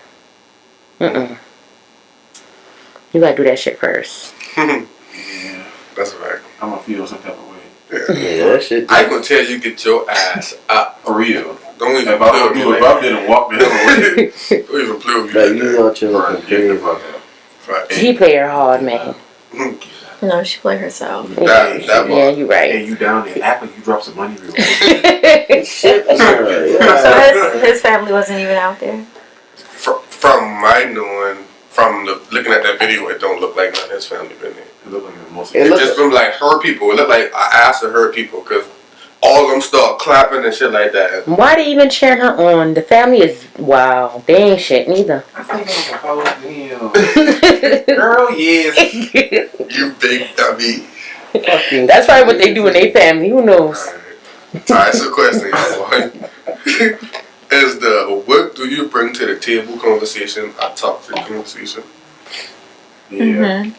You gotta do that shit first. Yeah. That's right. I'm gonna feel some type of way. Yeah, that shit. I gonna tell you, get your ass up. For real. Don't even if I don't do it, I didn't walk the hell away. Don't even play with me. Like, you out here looking crazy. Right. He play her hard, man. No, she play herself. Yeah, you're right. And you down there, act like you dropped some money real quick. Shit. So his family wasn't even out there? From my knowing, from looking at that video, it don't look like none of his family been there. It looked like most. It just looked like her people. It looked like I asked her people because all of them start clapping and shit like that. Why they even cheering her on? The family is, wow, they ain't shit neither. I think I'm gonna follow Girl, yes. You big dummy. That's probably what they do in their family. Who knows? Alright, so question, y'all. Is the what do you bring to the table conversation a toxic conversation? Yeah.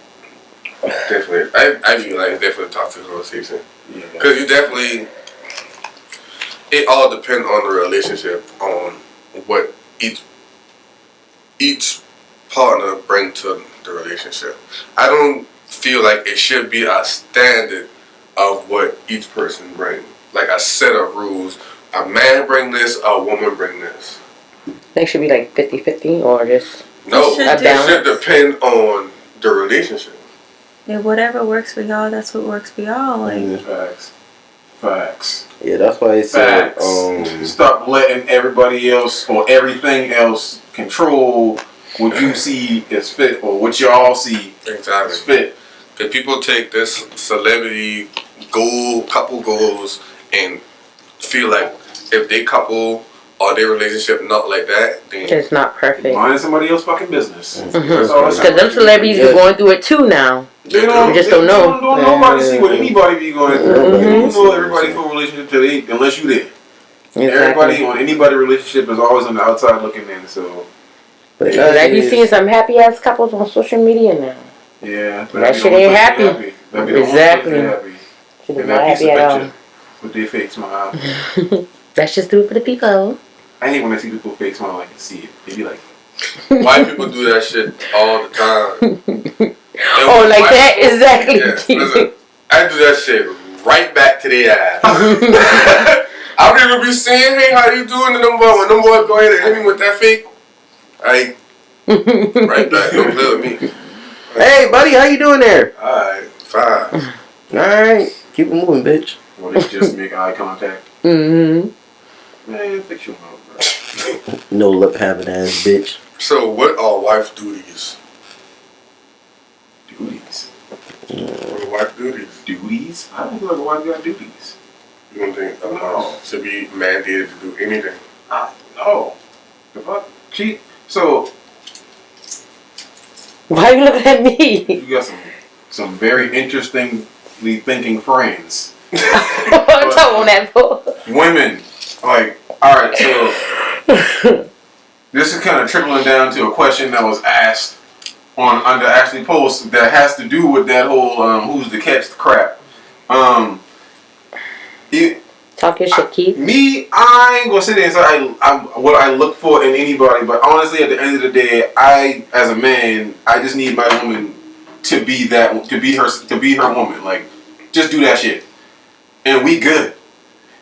Definitely. I feel like it's definitely a toxic conversation. Because you definitely, it all depends on the relationship, on what each partner bring to the relationship. I don't feel like it should be a standard of what each person brings. Like a set of rules. A man bring this, a woman bring this. They should be like 50-50 or just No, a it balance. should depend on the relationship. Yeah, whatever works for y'all, that's what works for y'all. Like, Facts. Yeah, that's why I said, stop letting everybody else or everything else control what you see as fit or what y'all see as fit. Because people take this celebrity couple goals and feel like if they couple or their relationship not like that, then it's not perfect. Mind somebody else's fucking business. Because them celebrities are going through it too now. We just don't know. Don't nobody see what anybody be going through. You don't know everybody from a relationship today unless you there. Exactly. Everybody on anybody's relationship is always on the outside looking in. So, I be seeing some happy ass couples on social media now. Yeah, that shit ain't happy. Exactly. Shit is not happy at all. With their fake smile. Let's just do it for the people. I hate when I see people fake smile. I can see it. They be like, white people do that shit all the time. Oh, like that? People, exactly. Yeah, listen, I do that shit right back to their ass. I don't even be saying, hey, how you doing? And when them boys go ahead and hit me with that fake, right back. Don't play with me. Hey, buddy, how you doing there? Alright, fine. Alright, keep it moving, bitch. well, they just make eye contact. Mm-hmm. Man, fix your mouth, bro. No lip having ass bitch. So, what are wife duties? Duties. What are wife duties? Duties? I don't feel like a wife got duties. You don't think a No. wife should be mandated to do anything? No. The fuck? So, Why are you looking at me? you got some very interestingly thinking friends. I'm talking on that for. Women, like, alright, so this is kind of trickling down to a question that was asked under Ashley Post that has to do with that whole who's the catch crap. Talk your shit, Keith. I ain't gonna sit there and say what I look for in anybody, but honestly, at the end of the day, as a man, I just need my woman to be her woman. Like, just do that shit, and we good.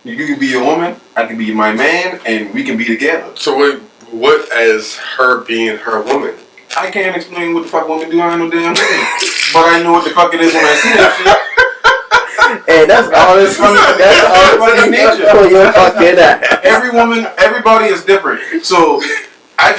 You can be your woman, I can be my man, and we can be together. So what as her being her woman? I can't explain what the fuck women do. I ain't no damn thing, but I know what the fuck it is when I see that shit. Hey, that's honest. That's honest nature for your fucking ass. Everybody is different. So I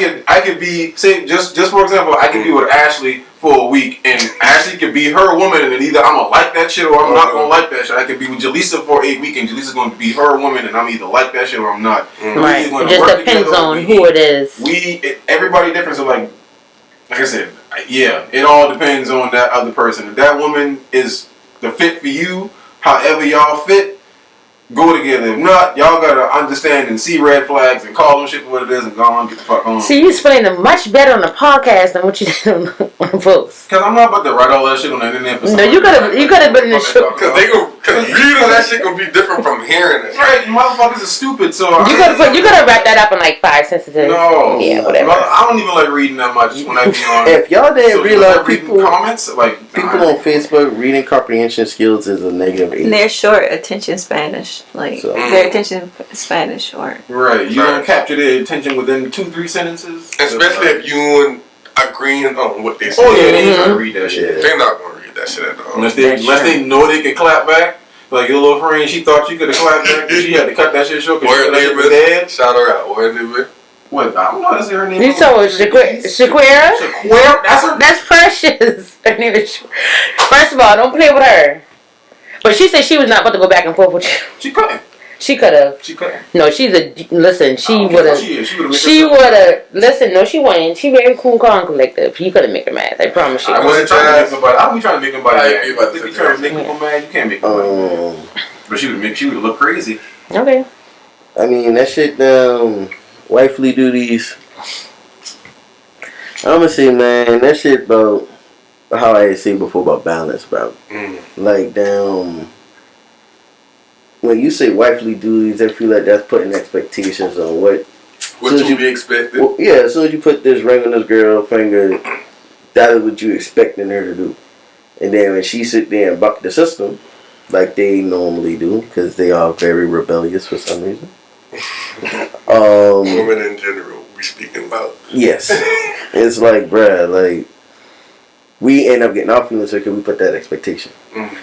could be, say, just for example, I could be with Ashley, for a week and Ashley could be her woman, and then either I'm gonna like that shit or I'm not gonna like that shit. I could be with Jaleesa for a week and Jaleesa's gonna be her woman, and I'm either like that shit or I'm not. Right. It just depends on who it is. Everybody different. So like I said, yeah, it all depends on that other person. If that woman is the fit for you, however y'all fit, go together. If not, y'all gotta understand and see red flags and call them shit for what it is and go on, get the fuck on. See, you explain it much better on the podcast than what you did on the books. Cause I'm not about to write all that shit on the internet. No, you could have been in the show. Cause reading that shit gonna be different from hearing it. Right, motherfuckers are stupid. So you could have wrapped that up in like 5 sentences. No, yeah, whatever. I don't even like reading that much when I be on. If y'all didn't realize people comments like people on Facebook reading comprehension skills is a negative 8. And they're short attention Spanish, like their attention span is short. Right, you don't capture their attention within 2-3 sentences. Especially if you agreeing on what they say. Oh yeah, they ain't trying to read that shit. They're not gonna read that shit at all. Unless they know they can clap back. Like your little friend, she thought she could have clapped back, but she had to cut that shit short because her name is dead. Shout her out. What her name is? What? I don't know. That's her name. You told her Shaquera? Shaquera? That's Precious. Her name is. First of all, don't play with her. But she said she was not about to go back and forth with you. She couldn't. She could have. She couldn't. No, she's a. Listen, she would have. She would have. Listen, no, she wouldn't. She very cool, calm, collective. You could have made her mad. I promise you. I wasn't trying to make nobody. I don't be trying to make nobody mad. If you trying to make people mad, you can't make nobody mad. But she would look crazy. Okay. I mean, that shit, wifely duties. I'm gonna say, man, that shit about how I said before about balance, bro. Like, when you say wifely duties, I feel like that's putting expectations on what you be expected. Well, yeah, as soon as you put this ring on this girl finger, that is what you expecting her to do. And then when she sit there and buck the system, like they normally do, because they are very rebellious for some reason. Women in general, we speaking about. Yes. It's like, bruh, like, we end up getting our feelings hurt because we put that expectation.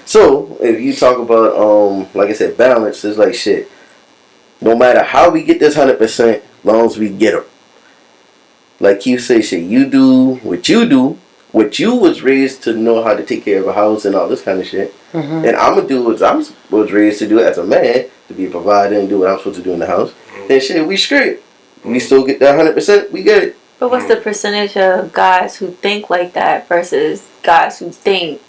So, if you talk about, like I said, balance, it's like, shit, no matter how we get this 100%, as long as we get them. Like you say, shit, you do, what you was raised to know how to take care of a house and all this kind of shit. And I'm going to do what I was raised to do as a man, to be a provider and do what I'm supposed to do in the house. Then shit, we straight. We still get that 100%, we get it. But what's the percentage of guys who think like that versus guys who think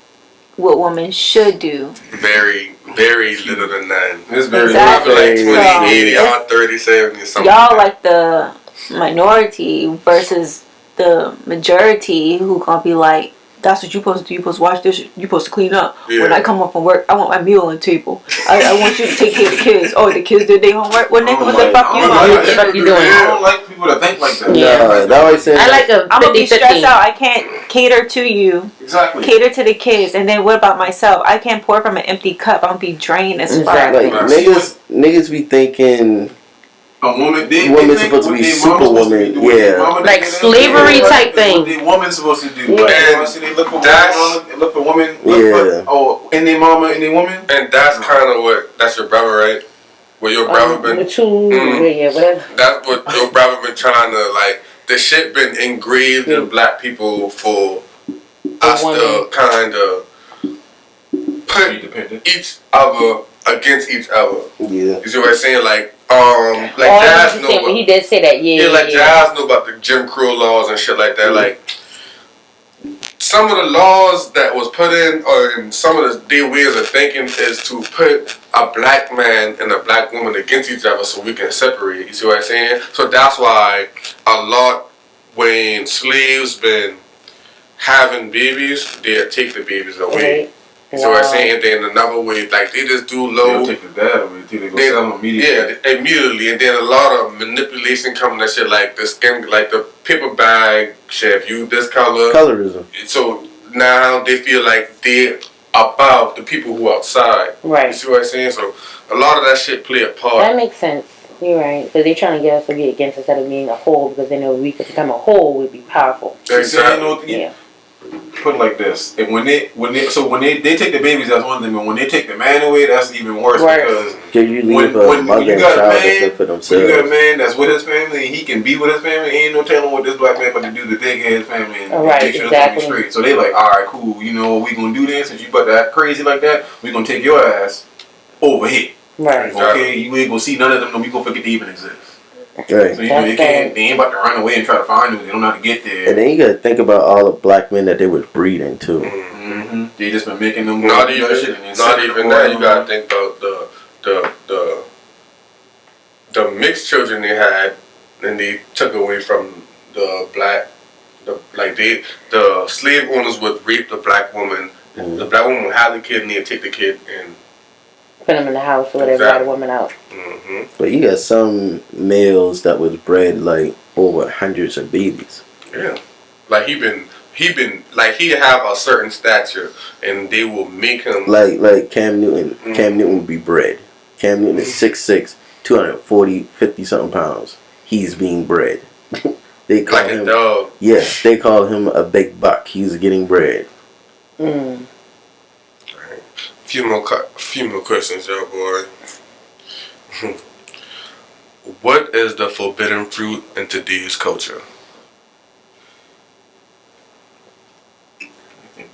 what women should do? Very, very little than that. It's very exactly. Like 20, 80, y'all 30, 70, something. Y'all like the minority versus the majority who gonna be like, that's what you supposed to do. You supposed to wash dishes. You supposed to clean up. Yeah. When I come home from work, I want my meal on the table. I want you to take care of the kids. Oh, the kids did their homework. Well, nigga, what the fuck you doing? What the fuck you doing? I don't like people that think like that. Yeah, that always says. I like a 50-50. I'm gonna be stressed out. I can't cater to you. Exactly. Cater to the kids, and then what about myself? I can't pour from an empty cup. I'm gonna be drained as fuck. Like niggas be thinking. A woman, woman's supposed to be superwoman, yeah. Like slavery type thing. What the woman's supposed to do. Yeah. Like, they look for women, in their mama, in their woman. And that's kind of that's your brother, right? What your brother been... Yeah, whatever. That's what your brother been trying to, like, the shit been engraved in black people for us to kind of put each other against each other. Yeah. You see what I'm saying? Like Jazz know about, he did say that, Jazz know about the Jim Crow laws and shit like that. Like, some of the laws that was put in, or in some of their ways of thinking, is to put a black man and a black woman against each other so we can separate. You see what I'm saying? So that's why a lot, when slaves been having babies, they'll take the babies away. You see what I'm saying? And then another way, like, they just do low. They'll take the dad away too. They go sell them immediately. Yeah, immediately. And then a lot of manipulation coming that shit, like the skin, like the paper bag shit. If you this color. Colorism. So now they feel like they're above the people who are outside. Right. You see what I'm saying? So a lot of that shit play a part. That makes sense. You're right. Because they're trying to get us to be against instead of being a whole, because they know we could become a whole, we'd be powerful. Exactly. Yeah. Put it like this: and when they take the babies, that's one thing. But when they take the man away, that's even worse, because Because you leave when a mother you and got a child to man, fend for when themselves. you got a man that's with his family and he can be with his family, ain't no telling what this black man about to do to take care of his family and make sure it's gonna be straight. So they like, all right, cool. You know, we gonna do this since you about to act crazy like that. We gonna take your ass over here. Right. Okay, you ain't gonna see none of them. We gonna forget to even exist. Right. So you know, they ain't about to run away and try to find them. They don't know how to get there. And then you gotta think about all the black men that they was breeding too. Mm-hmm. They just been making them not even that. You gotta think about the mixed children they had, and they took away from the black. The slave owners would rape the black woman. Mm-hmm. The black woman would have the kid and they'd take the kid and put them in the house or whatever, let a woman out. Mm-hmm. But you got some males that was bred like over hundreds of babies. Yeah, like he have a certain stature, and they will make him like Cam Newton. Mm-hmm. Cam Newton would be bred. Cam Newton is 6'6", 240, 50 something pounds. He's being bred. They call like him a dog. Yes, they call him a big buck. He's getting bred. Mm. Right. Few more questions, y'all boy. What is the forbidden fruit in today's culture?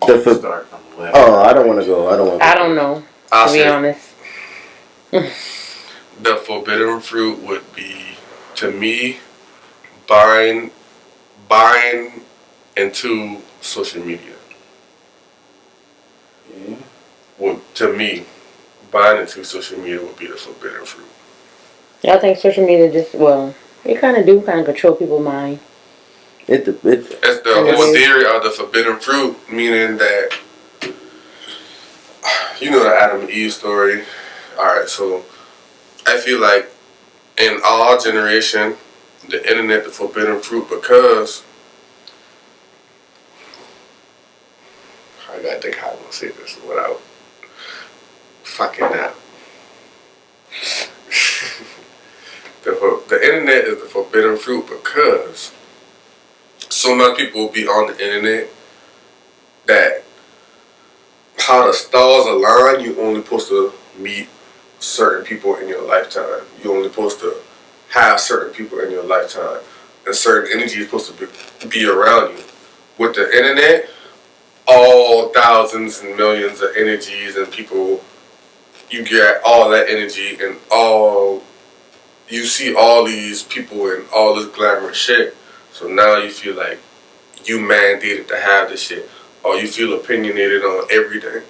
I don't want to go. I don't know. To be honest. The forbidden fruit would be, to me, buying into social media. Yeah. Well, to me, buying into social media would be the forbidden fruit. Y'all think social media it kind of control people's mind. It's the whole theory of the forbidden fruit, meaning that, you know, the Adam and Eve story. Alright, so I feel like in our generation, the internet, the forbidden fruit, because I gotta think how I'm gonna say this without fucking up. The internet is the forbidden fruit because so many people will be on the internet that how the stars align, you only supposed to meet certain people in your lifetime. You're only supposed to have certain people in your lifetime. And certain energy is supposed to be around you. With the internet, all thousands and millions of energies and people, you get all that energy and you see all these people and all this glamorous shit. So now you feel like you mandated to have this shit. Or you feel opinionated on everything.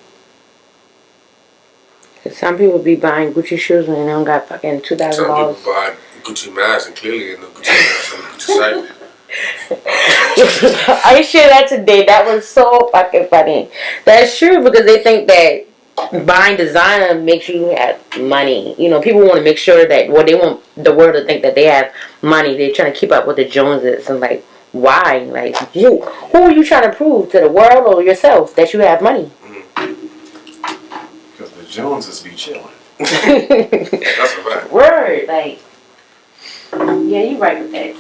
Some people be buying Gucci shoes and they don't got fucking $2,000. Some people buy Gucci masks and clearly in the Gucci mask on the Gucci site. I shared that today. That was so fucking funny. That's true because they think that buying designer makes you have money. You know, people want to make sure that they want the world to think that they have money. They're trying to keep up with the Joneses and like, why? Like, who are you trying to prove to the world or yourself that you have money? Because the Joneses be chilling. That's a fact. Word, like, yeah, you right with that.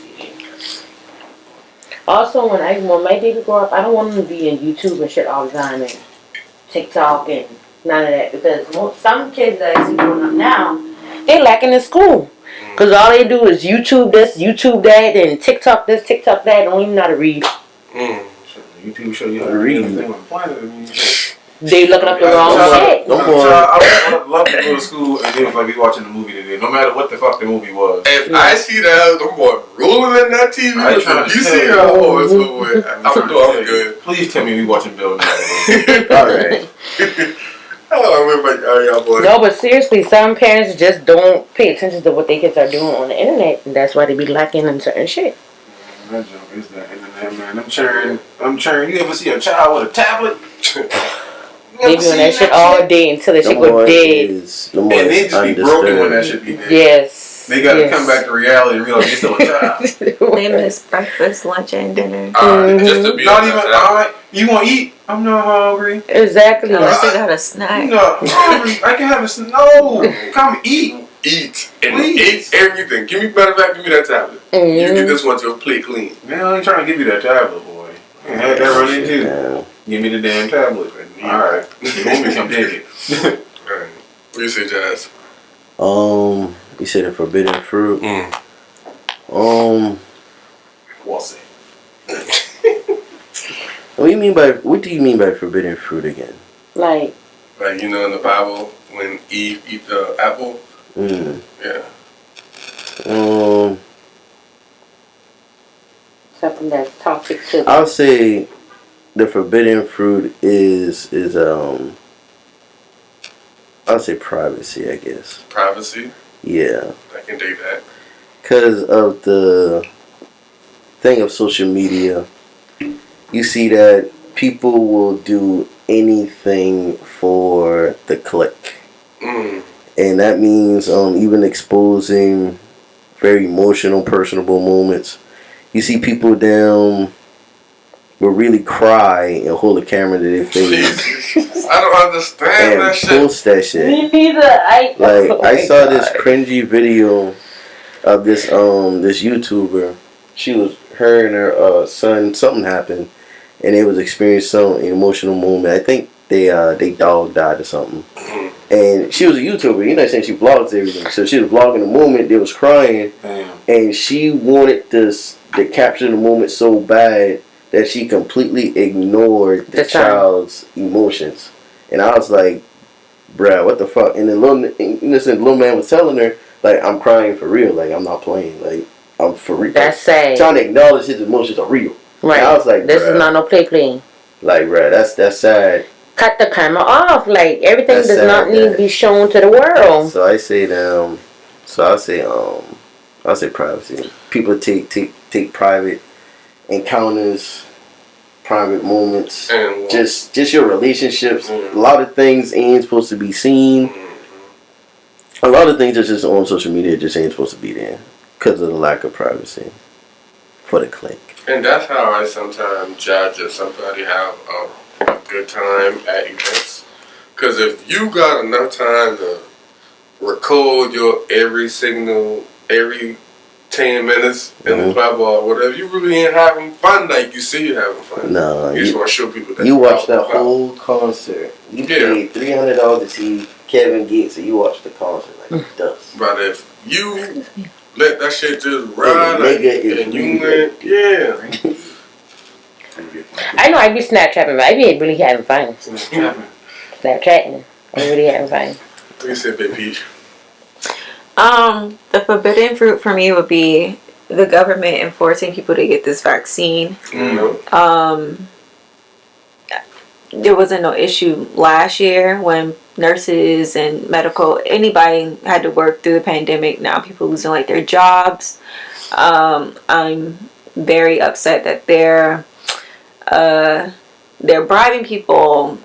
Also, when my baby grow up, I don't want him to be in YouTube and shit all the time and TikTok and none of that because some kids that I see growing up now, they lacking in school. Because all they do is YouTube this, YouTube that, and TikTok this, TikTok that. Don't even know how to read. YouTube show you how to read everything on the planet. They looking up the wrong shit. I would love to go to school and they was like, we watching the movie today, no matter what the fuck the movie was. If I see that, them boy rolling in that TV, you see it, it's over. I'm good. Please tell me we watching Bill Nye. Alright. No, but seriously, some parents just don't pay attention to what their kids are doing on the internet, and that's why they be lacking in certain shit. That joke is that internet, man. I'm churning. You ever see a child with a tablet? They be on that shit all day until the shit go dead. And they just be broken when that shit be dead. Yes. They gotta come back to reality and realize they're still a child. They miss breakfast, lunch, and dinner. Just to be not even alright. You want to eat? I'm not hungry. Exactly. Unless they got a snack. No, hungry. I can have a no. Come eat. Eat and eat everything. Give me that tablet. You get this one to a plate clean. Man, I ain't trying to give you that tablet, boy. I had that run in too. Give me the damn tablet. Alright. You want me to come take it. Alright. What do you say, Jazz? You said a forbidden fruit. What's it? What do you mean by forbidden fruit again? Like you know in the Bible when Eve eat the apple. Yeah. something that's toxic to I'll say the forbidden fruit is I'll say privacy, I guess. Privacy. Yeah. I can dig that. Because of the thing of social media, you see that people will do anything for the click. And that means even exposing very emotional, personable moments. You see people down will really cry and hold a camera to their face. I don't understand that shit. Post that shit. Me neither. I saw this cringy video of this YouTuber. Her and her son, something happened, and they was experiencing some emotional moment. I think they dog died or something. And she was a YouTuber, you know what I'm saying? She vlogs everything. So she was vlogging the moment, they was crying. Damn. And she wanted to capture the moment so bad that she completely ignored the child's emotions. And I was like, bruh, what the fuck? And the little man was telling her, like, I'm crying for real. Like, I'm not playing. Like, I'm for real. That's sad. Trying to acknowledge his emotions are real. Right. And I was like, this is not no playing. Like, bruh, that's sad. Cut the camera off. Like, everything That's does sad, not need to be shown to the world. So I say I'll say privacy. People take private encounters, private moments, And just your relationships. A lot of things ain't supposed to be seen. A lot of things are just on social media just ain't supposed to be there because of the lack of privacy for the click. And that's how I sometimes judge if somebody have a good time at events. Because if you got enough time to record your every 10 minutes in the club or whatever, you really ain't having fun like you see you having fun. No, you just want to show people that you watched the whole concert. You paid $300 to see Kevin Gates, and you watched the concert like dust. But if you let that shit just ride, and you went, I know I be Snapchatting, but I be really having fun. Snapchatting. I'm really having fun. What you say, Big Peach? The forbidden fruit for me would be the government enforcing people to get this vaccine. There wasn't no issue last year when nurses and anybody had to work through the pandemic. Now people losing like their jobs. I'm very upset that they're bribing people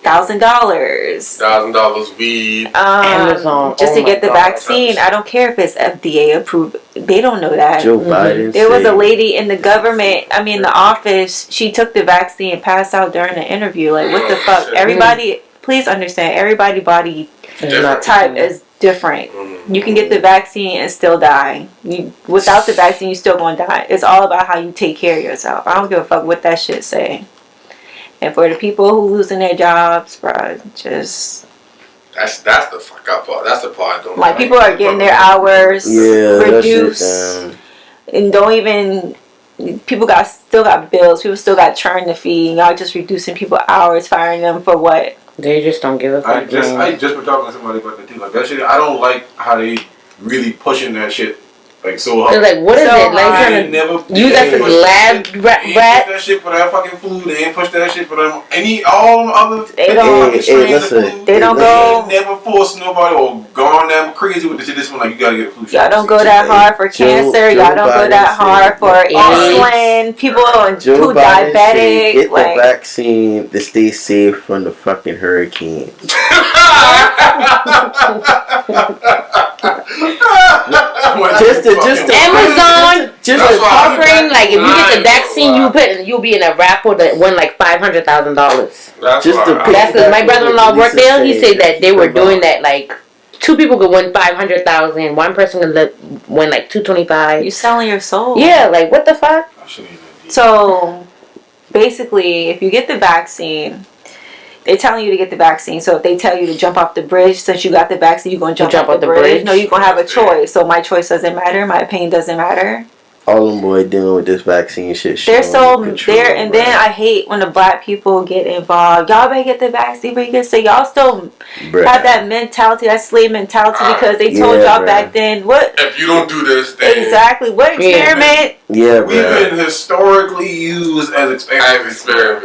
$1,000 weed. Amazon. Just to get the vaccine. I don't care if it's FDA approved. They don't know that. Joe Biden. There was a lady in the the office. She took the vaccine and passed out during the interview. Like, what the fuck? Everybody, please understand. Everybody body type is different. You can get the vaccine and still die. Without the vaccine, you still gonna die. It's all about how you take care of yourself. I don't give a fuck what that shit say. And for the people who losing their jobs, bro, just that's the fuck up part. That's the part I don't like. People are getting their hours reduced, and don't even. People still got bills. People still got churn to feed. And y'all just reducing people hours, firing them for what? They just don't give a fuck. I just been talking to somebody about that too. Like that shit, I don't like how they really pushing that shit like so hard. They're like, what is it? Like trying to use that for lab rat. They ain't push that shit for that fucking food. They ain't push that shit for them. All other. They don't. They don't go. They never force nobody or gone them crazy with the shit. This one like you gotta get a flu shot. Y'all don't go that hard for cancer. Y'all don't go that hard for insulin. People who diabetic. Get the vaccine to stay safe from the fucking hurricanes. just Amazon just offering like if you get the vaccine you'll be in a raffle that won like $500,000. That's because my brother-in-law worked there. He said that they were doing that like 2 people could win $500,000. 1 person could win like $225,000. You're selling your soul. Yeah, like what the fuck? So basically, if you get the vaccine, they're telling you to get the vaccine. So if they tell you to jump off the bridge, since you got the vaccine, you're going to jump off the bridge. No, you're going to have a choice. So my choice doesn't matter. My opinion doesn't matter. All them boys doing with this vaccine shit. They're so there, and then I hate when the black people get involved. Y'all better get the vaccine, but you can say y'all still have that mentality, that slave mentality, because they told y'all back then what if you don't do this, then exactly what experiment? Yeah, we've been historically used as experiments.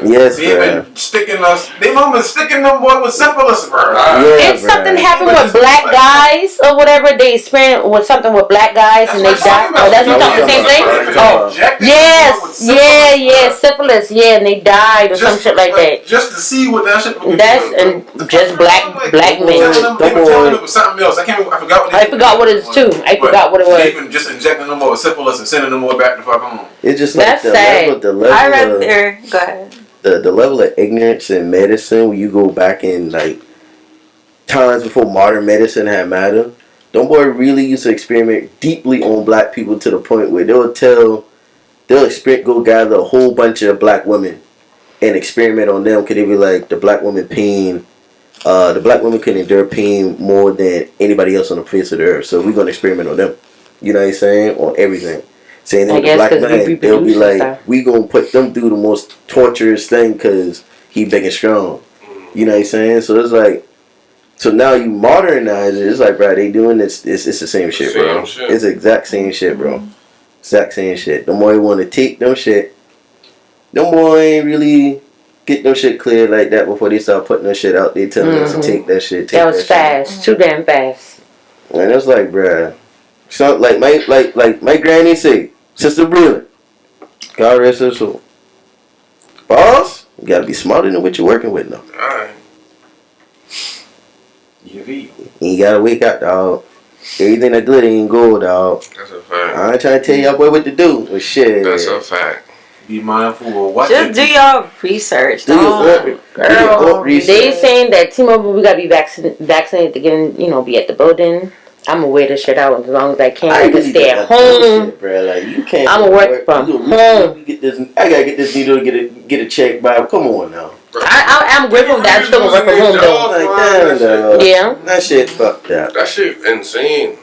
Yes, they've been sticking us. They mama sticking them boy with syphilis, bro. Did something happen with black guys or whatever? They experienced with something with black guys and they died. Oh, that's what I'm saying. Oh, yes, yeah, syphilis, yeah, and they died or some shit like that. Just to see what that shit was. That's and just black men. They were telling them it was something else. I forgot what it was too. I forgot what it was. They even just injecting them more with syphilis and sending them more back the fuck home. It's just like that's sad. The level I read there. Go ahead. The level of ignorance in medicine when you go back in like times before modern medicine had mattered. Them boy really used to experiment deeply on black people to the point where they'll go gather a whole bunch of black women and experiment on them because they be like the black woman pain. The black woman can endure pain more than anybody else on the face of the earth. So we're gonna experiment on them. You know what I'm saying? On everything. Saying that the black man, they'll be like, we gonna put them through the most torturous thing because he big and strong. You know what I'm saying? So it's like. So now you modernize it. It's like, bro, they doing this. It's the same shit, bro. It's the exact same shit, bro. Exact same shit. The more you want to take them shit, the more ain't really get them shit clear like that before they start putting them shit out. They telling us to take that shit. That was fast, too damn fast. And it's like, bro, so like my granny say, Sister Breland, God rest her soul. Boss, you gotta be smarter than what you're working with now. Alright. You gotta wake up, dog. Everything that glitter ain't gold, dog. That's a fact. I ain't trying to tell y'all boy what to do, but shit. That's a fact. Be mindful of what. Just do your research. Girl, they saying that T-Mobile we gotta be vaccinated to get in, be at the building. I'm gonna wear this shit out as long as I can. I can stay at home. Shit, bro. Like you can't. I'm gonna work from home. I gotta get this needle to get a check by. Come on now. I'm grateful that I'm still gonna work from home though. Like, yeah. That shit fucked up. That shit insane.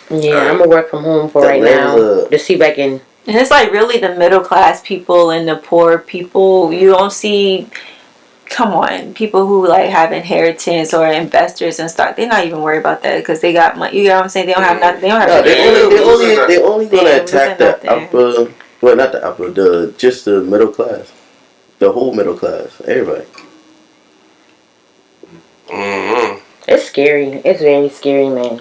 Yeah, I'm gonna work from home for right now to see if I can. And it's like really the middle class people and the poor people. You don't see. Come on, people who like have inheritance or investors and stock, they're not even worried about that because they got money. You know what I'm saying? They don't have nothing. They don't have. They only gonna attack the upper. Well, not the upper. Just the middle class. The whole middle class, everybody. Mm-hmm. It's scary. It's very scary, man.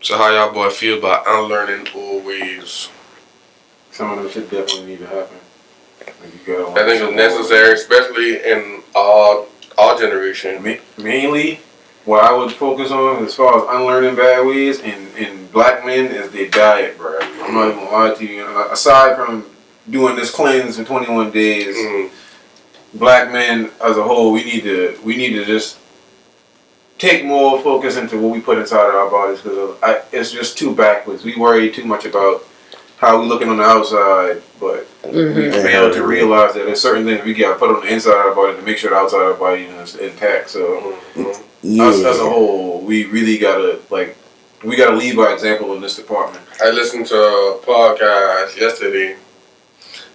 So how y'all boy feel about unlearning old ways? Some of them shit definitely need to happen. I think it's necessary, especially in our generation. Mainly, what I would focus on as far as unlearning bad ways in black men is their diet, bro. I'm not even gonna lie to you. Aside from doing this cleanse in 21 days, black men as a whole, we need to just take more focus into what we put inside our bodies because it's just too backwards. We worry too much about how we looking on the outside, but we fail to realize that there's certain things we gotta put on the inside of our body to make sure the outside of our body is intact. So us as a whole, we really gotta lead by example in this department. I listened to a podcast yesterday.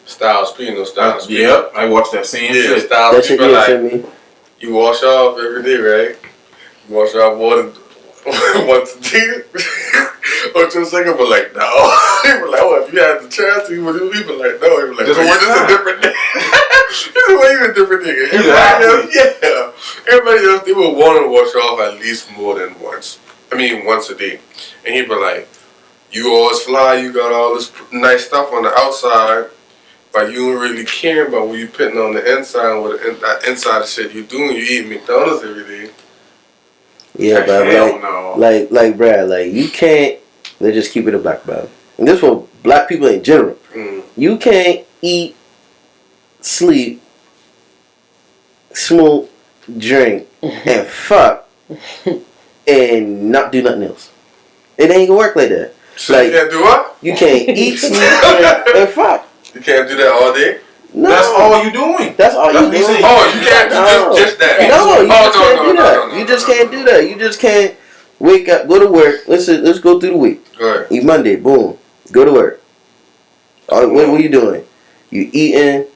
Styles P. Yep, I watched that same shit. Styles P. Like, you wash off every day, right? You wash off once a day. Or 2 seconds, but like, no. He was like, oh, if you had the chance, he would be like, no. He was like, this is a different nigga. This is way a different nigga. Everybody else, they would want to wash off at least more than once. I mean, once a day. And he'd be like, you always fly, you got all this nice stuff on the outside, but you don't really care about what you putting on the inside. What that inside of shit you doing, you eat McDonald's every day. Yeah, but like, bruh, like you can't. Let's just keep it a black belt. And this for black people in general. You can't eat, sleep, smoke, drink, and fuck, and not do nothing else. It ain't gonna work like that. So like, you can't do what? You can't eat, sleep, and fuck. You can't do that all day? No. That's all you doing. That's all you doing. Oh, you can't do just that. No, you just can't do that. No, You just can't do that. You just can't wake up, go to work. Let's go through the week. Go ahead. Eat Monday, boom. Go to work. What are you doing? You eating.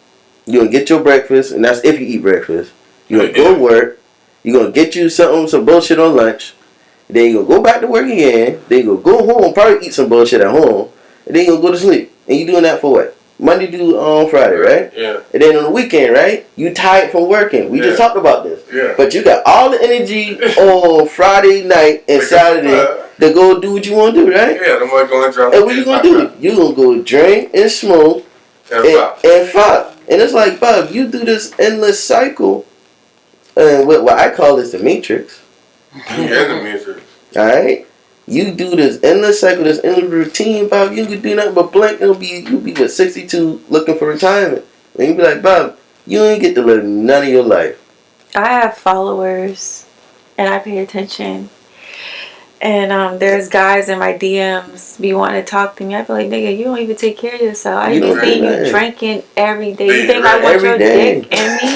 You gonna get your breakfast, and that's if you eat breakfast. You gonna go to work. You gonna get you some bullshit on lunch. Then you gonna go back to work again. Then you gonna go home, probably eat some bullshit at home, and then you gonna go to sleep. And you doing that for what? Monday to Friday, right? Yeah. And then on the weekend, right? You tired from working. We just talked about this. Yeah. But you got all the energy on Friday night and Saturday to go do what you want to do, right? Yeah, the money going to drop. And what you gonna do? You gonna go drink and smoke and fuck. And it's like, Bob, you do this endless cycle. And what I call this the Matrix. You in the Matrix. Alright? You do this endless cycle, this endless routine, Bob. You can do nothing but blink. You'll be with 62 looking for retirement. And you be like, Bob, you ain't get to live none of your life. I have followers, and I pay attention. And there's guys in my DMs be wanting to talk to me. I be like, nigga, you don't even take care of yourself. I be seeing you drinking every day. You think I want your dick in me?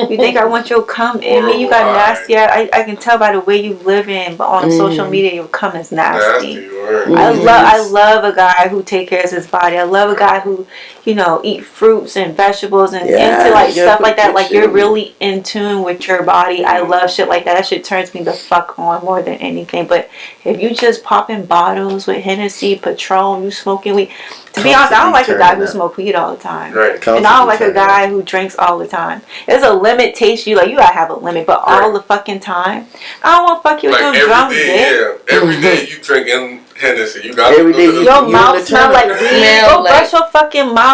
You think I want your cum in me? You got nasty. I can tell by the way you living, but on social media, your cum is nasty. I love a guy who take care of his body. I love a guy who, eat fruits and vegetables and into like stuff like that. Like you're really in tune with your body. I love shit like that. That shit turns me the fuck on more than anything. But if you just popping bottles with Hennessy, Patron, you smoking weed. To be honest, I don't like a guy who smokes weed all the time. Right. And I don't like a guy who drinks all the time. There's a limitation. You gotta have a limit, but all the fucking time, I don't want to fuck you with your drunk dick. Yeah, every day you drinking Hennessy. You got every day. Your mouth smell like weed. Go brush your fucking mouth.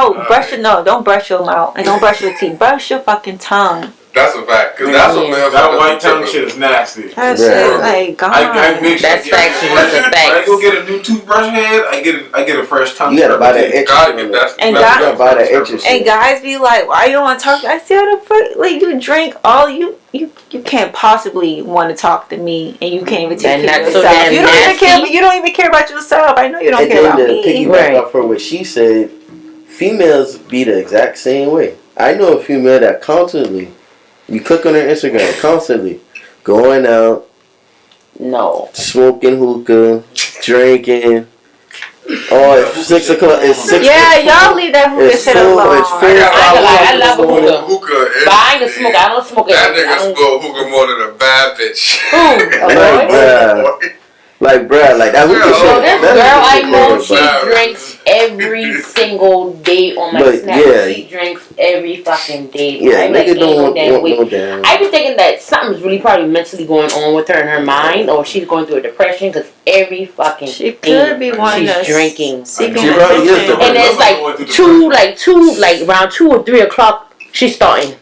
Don't brush your mouth and don't brush your teeth. Brush your fucking tongue. That's a fact. Cause that's what that white tongue shit is nasty. That shit, like, God. I make sure that's facts. That's facts. When I go get a new toothbrush head, I get a fresh tongue. You gotta buy that extra. And guys be like, why you don't want to talk? I see how the fuck, like, you drink all you can't possibly want to talk to me, and you can't even take care of yourself. You don't even care. You don't even care about yourself. I know you don't care about me. Piggyback off for what she said, females be the exact same way. I know a female that constantly. You click on her Instagram constantly, going out, smoking hookah, drinking. Oh, it's 6 o'clock. It's 6. Yeah, y'all leave that hookah shit alone. I love hookah. But I ain't a smoker. I don't smoke it. That nigga smoke hookah more than a bad bitch. Like, bruh, like that hookah shit. So this girl I know, she drinks every single day on my Snap. Yeah. She drinks every fucking day. Yeah, I'm nigga like, don't no damn. I be thinking that something's really probably mentally going on with her in her mind, or she's going through a depression because every fucking she could be one she's drinking. Seeking attention. And it's like around 2 or 3 o'clock, she's starting.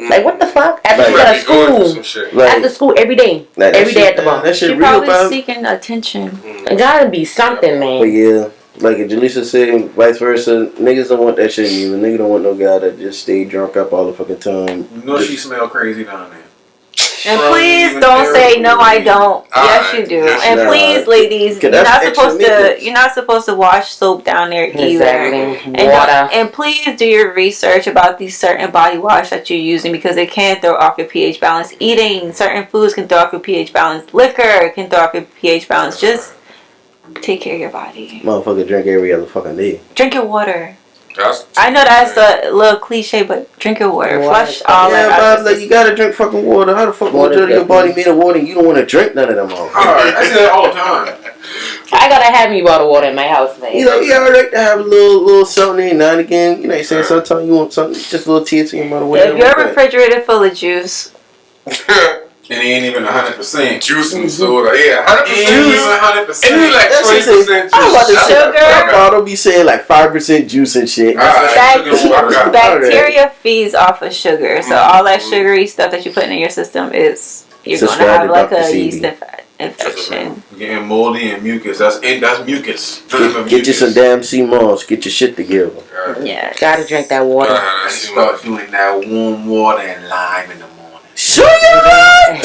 Like, what the fuck? After school. After school every day. Every day at the bar. She probably seeking attention. It gotta be something, man. But yeah, like Jaleesa said, vice versa, niggas don't want that shit in you. A nigga don't want no guy that just stay drunk up all the fucking time. You know she smell crazy down there. And please don't say no, I don't. Yes, you do. And please, ladies, you're not supposed to wash soap down there either. And please do your research about these certain body wash that you're using, because it can throw off your pH balance. Eating certain foods can throw off your pH balance. Liquor can throw off your pH balance. Just take care of your body. Motherfucker drink every other fucking day. Drink your water. I know that's a little cliche, but drink your water. Flush all that out. Yeah, you gotta drink fucking water. How the fuck majority of your body made of water and you don't want to drink none of them all? Alright, I say that all the time. I gotta have me bottled water in my house, man. Alright to have a little something every now and again. You know what I'm saying? Sometimes you want something, just a little THC in your water. If your refrigerator full of juice. And it ain't even 100% juice and soda. Yeah, 100% juice. It be like 20% juice. I'm about to sugar. Bottle be saying like 5% juice and shit. Bacteria feeds off of sugar, so all that sugary stuff that you're putting in your system you're gonna have like a yeast infection. Getting moldy and mucus. That's mucus. Get you some damn sea moss. Get your shit together. Yeah, gotta drink that water. Start doing that warm water and lime in the morning. Sure you right.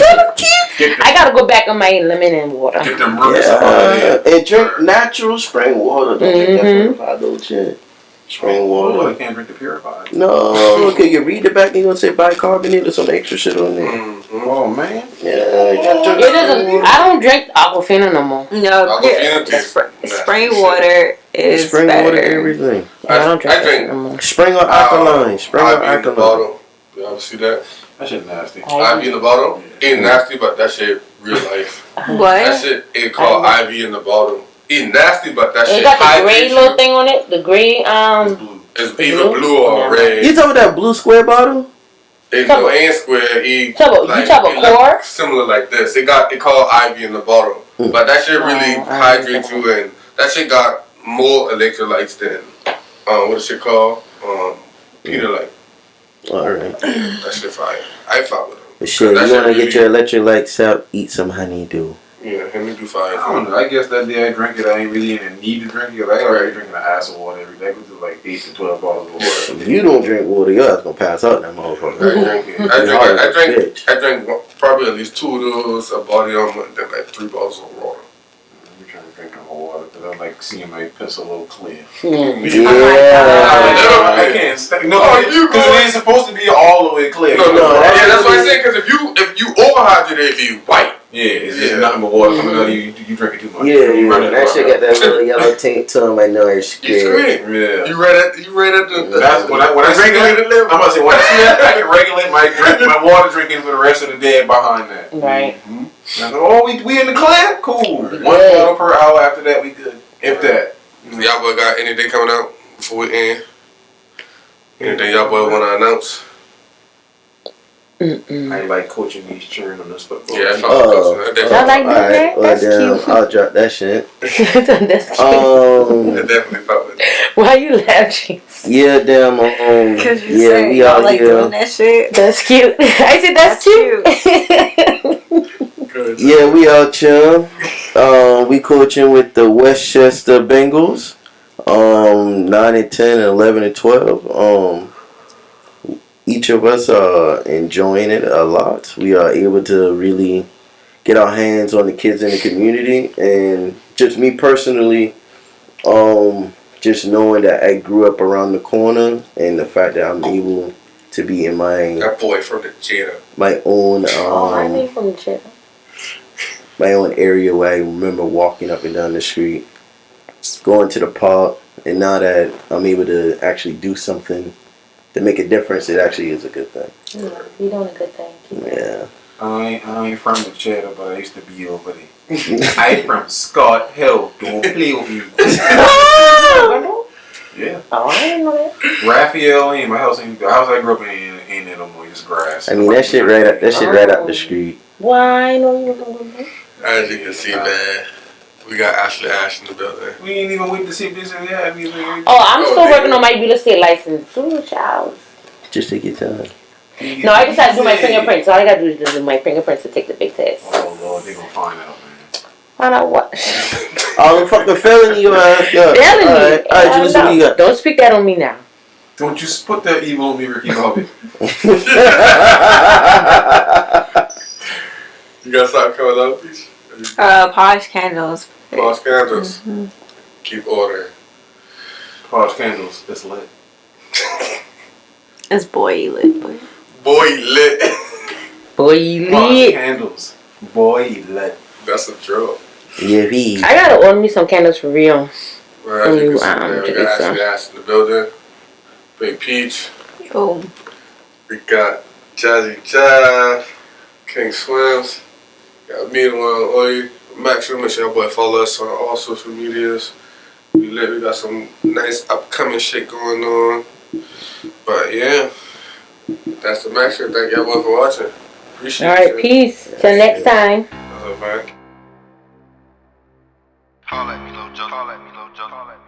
I gotta go back on my lemon and water. Get them roots out. And drink natural spring water. Don't get that $5 shit. Spring water. I can't drink the purified. No, okay, you read it back and you're going to say bicarbonate or some extra shit on there. Oh, man. Yeah, you got to It doesn't. I don't drink Aquafina no more. No, spring water is spring better. water, everything. I don't drink I drink no more. Spring or alkaline. Spring or IV in the alkaline. bottle. You ever see that? That shit nasty. IV in the bottle. It's nasty, but that shit real life. That What? shit it called IV in the bottle. It's nasty, but that It shit got the gray hydrates little you. thing on it. The gray It's blue. It's either blue or red. You talking about that blue square bottle? It's no and square. You talk about look core? similar like this. It called IV in the bottle, but that shit really hydrates you, and that shit got more electrolytes than what is shit called Peterlight. All right. That shit fire. I fuck with them. But shit, you want to get your electrolytes out, eat some honeydew. Yeah, him do fire. I don't know. I guess that day I drank it, I ain't really in the need to drink it. I already drinking an ass of water every day. I go through like 8 to 12 bottles of water. If you don't drink water, your ass gonna pass out that motherfucker. I drink probably at least 2 of those a body on, then like 3 bottles of water. I'm trying to drink more water because I like seeing my piss a little clear. Yeah. I can't stand. No, because it ain't supposed to be all the way clear. No, that's what I said. Because if you overhydrate, it be white. Yeah, it's just nothing but water coming out of you. You drink it too much. Yeah, that shit got that little yellow tint to him. I know it's You scared. scream. Yeah. You read at the That's when I regulate it. I'm about to say when I see that, I can regulate my water drinking for the rest of the day behind that. Right. We in the clear? Cool. 1 bottle per hour. After that, we good. If that. Y'all boy got anything coming out before we end? Anything y'all boy want to announce? I like coaching these children on this football. Yeah, I like that. That's cute. I'll drop that shit. That's cute. I definitely fuck with that. Why you laughing? Yeah, damn. Cause you yeah, said we y'all out like here. doing that shit. That's cute. I said that's cute. Good. Yeah, we out here. We coaching with the Westchester Bengals. 9 and 10 and 11 and 12. Each of us are enjoying it a lot. We are able to really get our hands on the kids in the community, and just me personally, just knowing that I grew up around the corner, and the fact that I'm able to be in That boy from the jail. my own I mean from the channel. my own area where I remember walking up and down the street, going to the park, and now that I'm able to actually do something to make a difference, it actually is a good thing. Yeah, you're doing a good thing. Yeah. I ain't from the cheddar, but I used to be over there. I from Scott Hill. Don't play with me. Yeah. Oh, I didn't know that. Raphael ain't my house. The house I grew up in ain't there no more. Just grass. I mean that shit right up. That shit right up the street. Why? I know you were going to. As you can see, man, we got Ashley Ash in the building. We ain't even wait to see if this and that. Oh, I'm still working on my real estate license. Ooh, child. Just take your time. No, I just had to do my fingerprints. All I gotta do is do my fingerprints to take the big test. Oh Lord, they gonna find out, man. Find out what? All the fucking felony you ass got. Felony. Alright, Julius, what you got? Don't speak that on me now. Don't you put that evil on me, Ricky Bobby. You got something coming up, please? Posh candles. Lost candles. Keep ordering. Posh candles. It's lit. It's boy lit, boy. Boy lit. Boy, Posh lit. candles. Boy, lit. That's a drug. Yeah, he. I gotta order me some candles for real. Well, as you can see, man, we got Ashley Ash in the building. Big Peach. Boom. We got Jazzy Jazz. King Swims. Got me the one Oi. Mack, sure make sure y'all boy follow us on all social medias. We lit. We got some nice upcoming shit going on. But yeah, that's the Mack shit. Thank y'all boy for watching. Appreciate it. Alright, peace. Till next time. That's all, man. Call at me, Lil Joe. Call at me, Lil Joe. Call at me.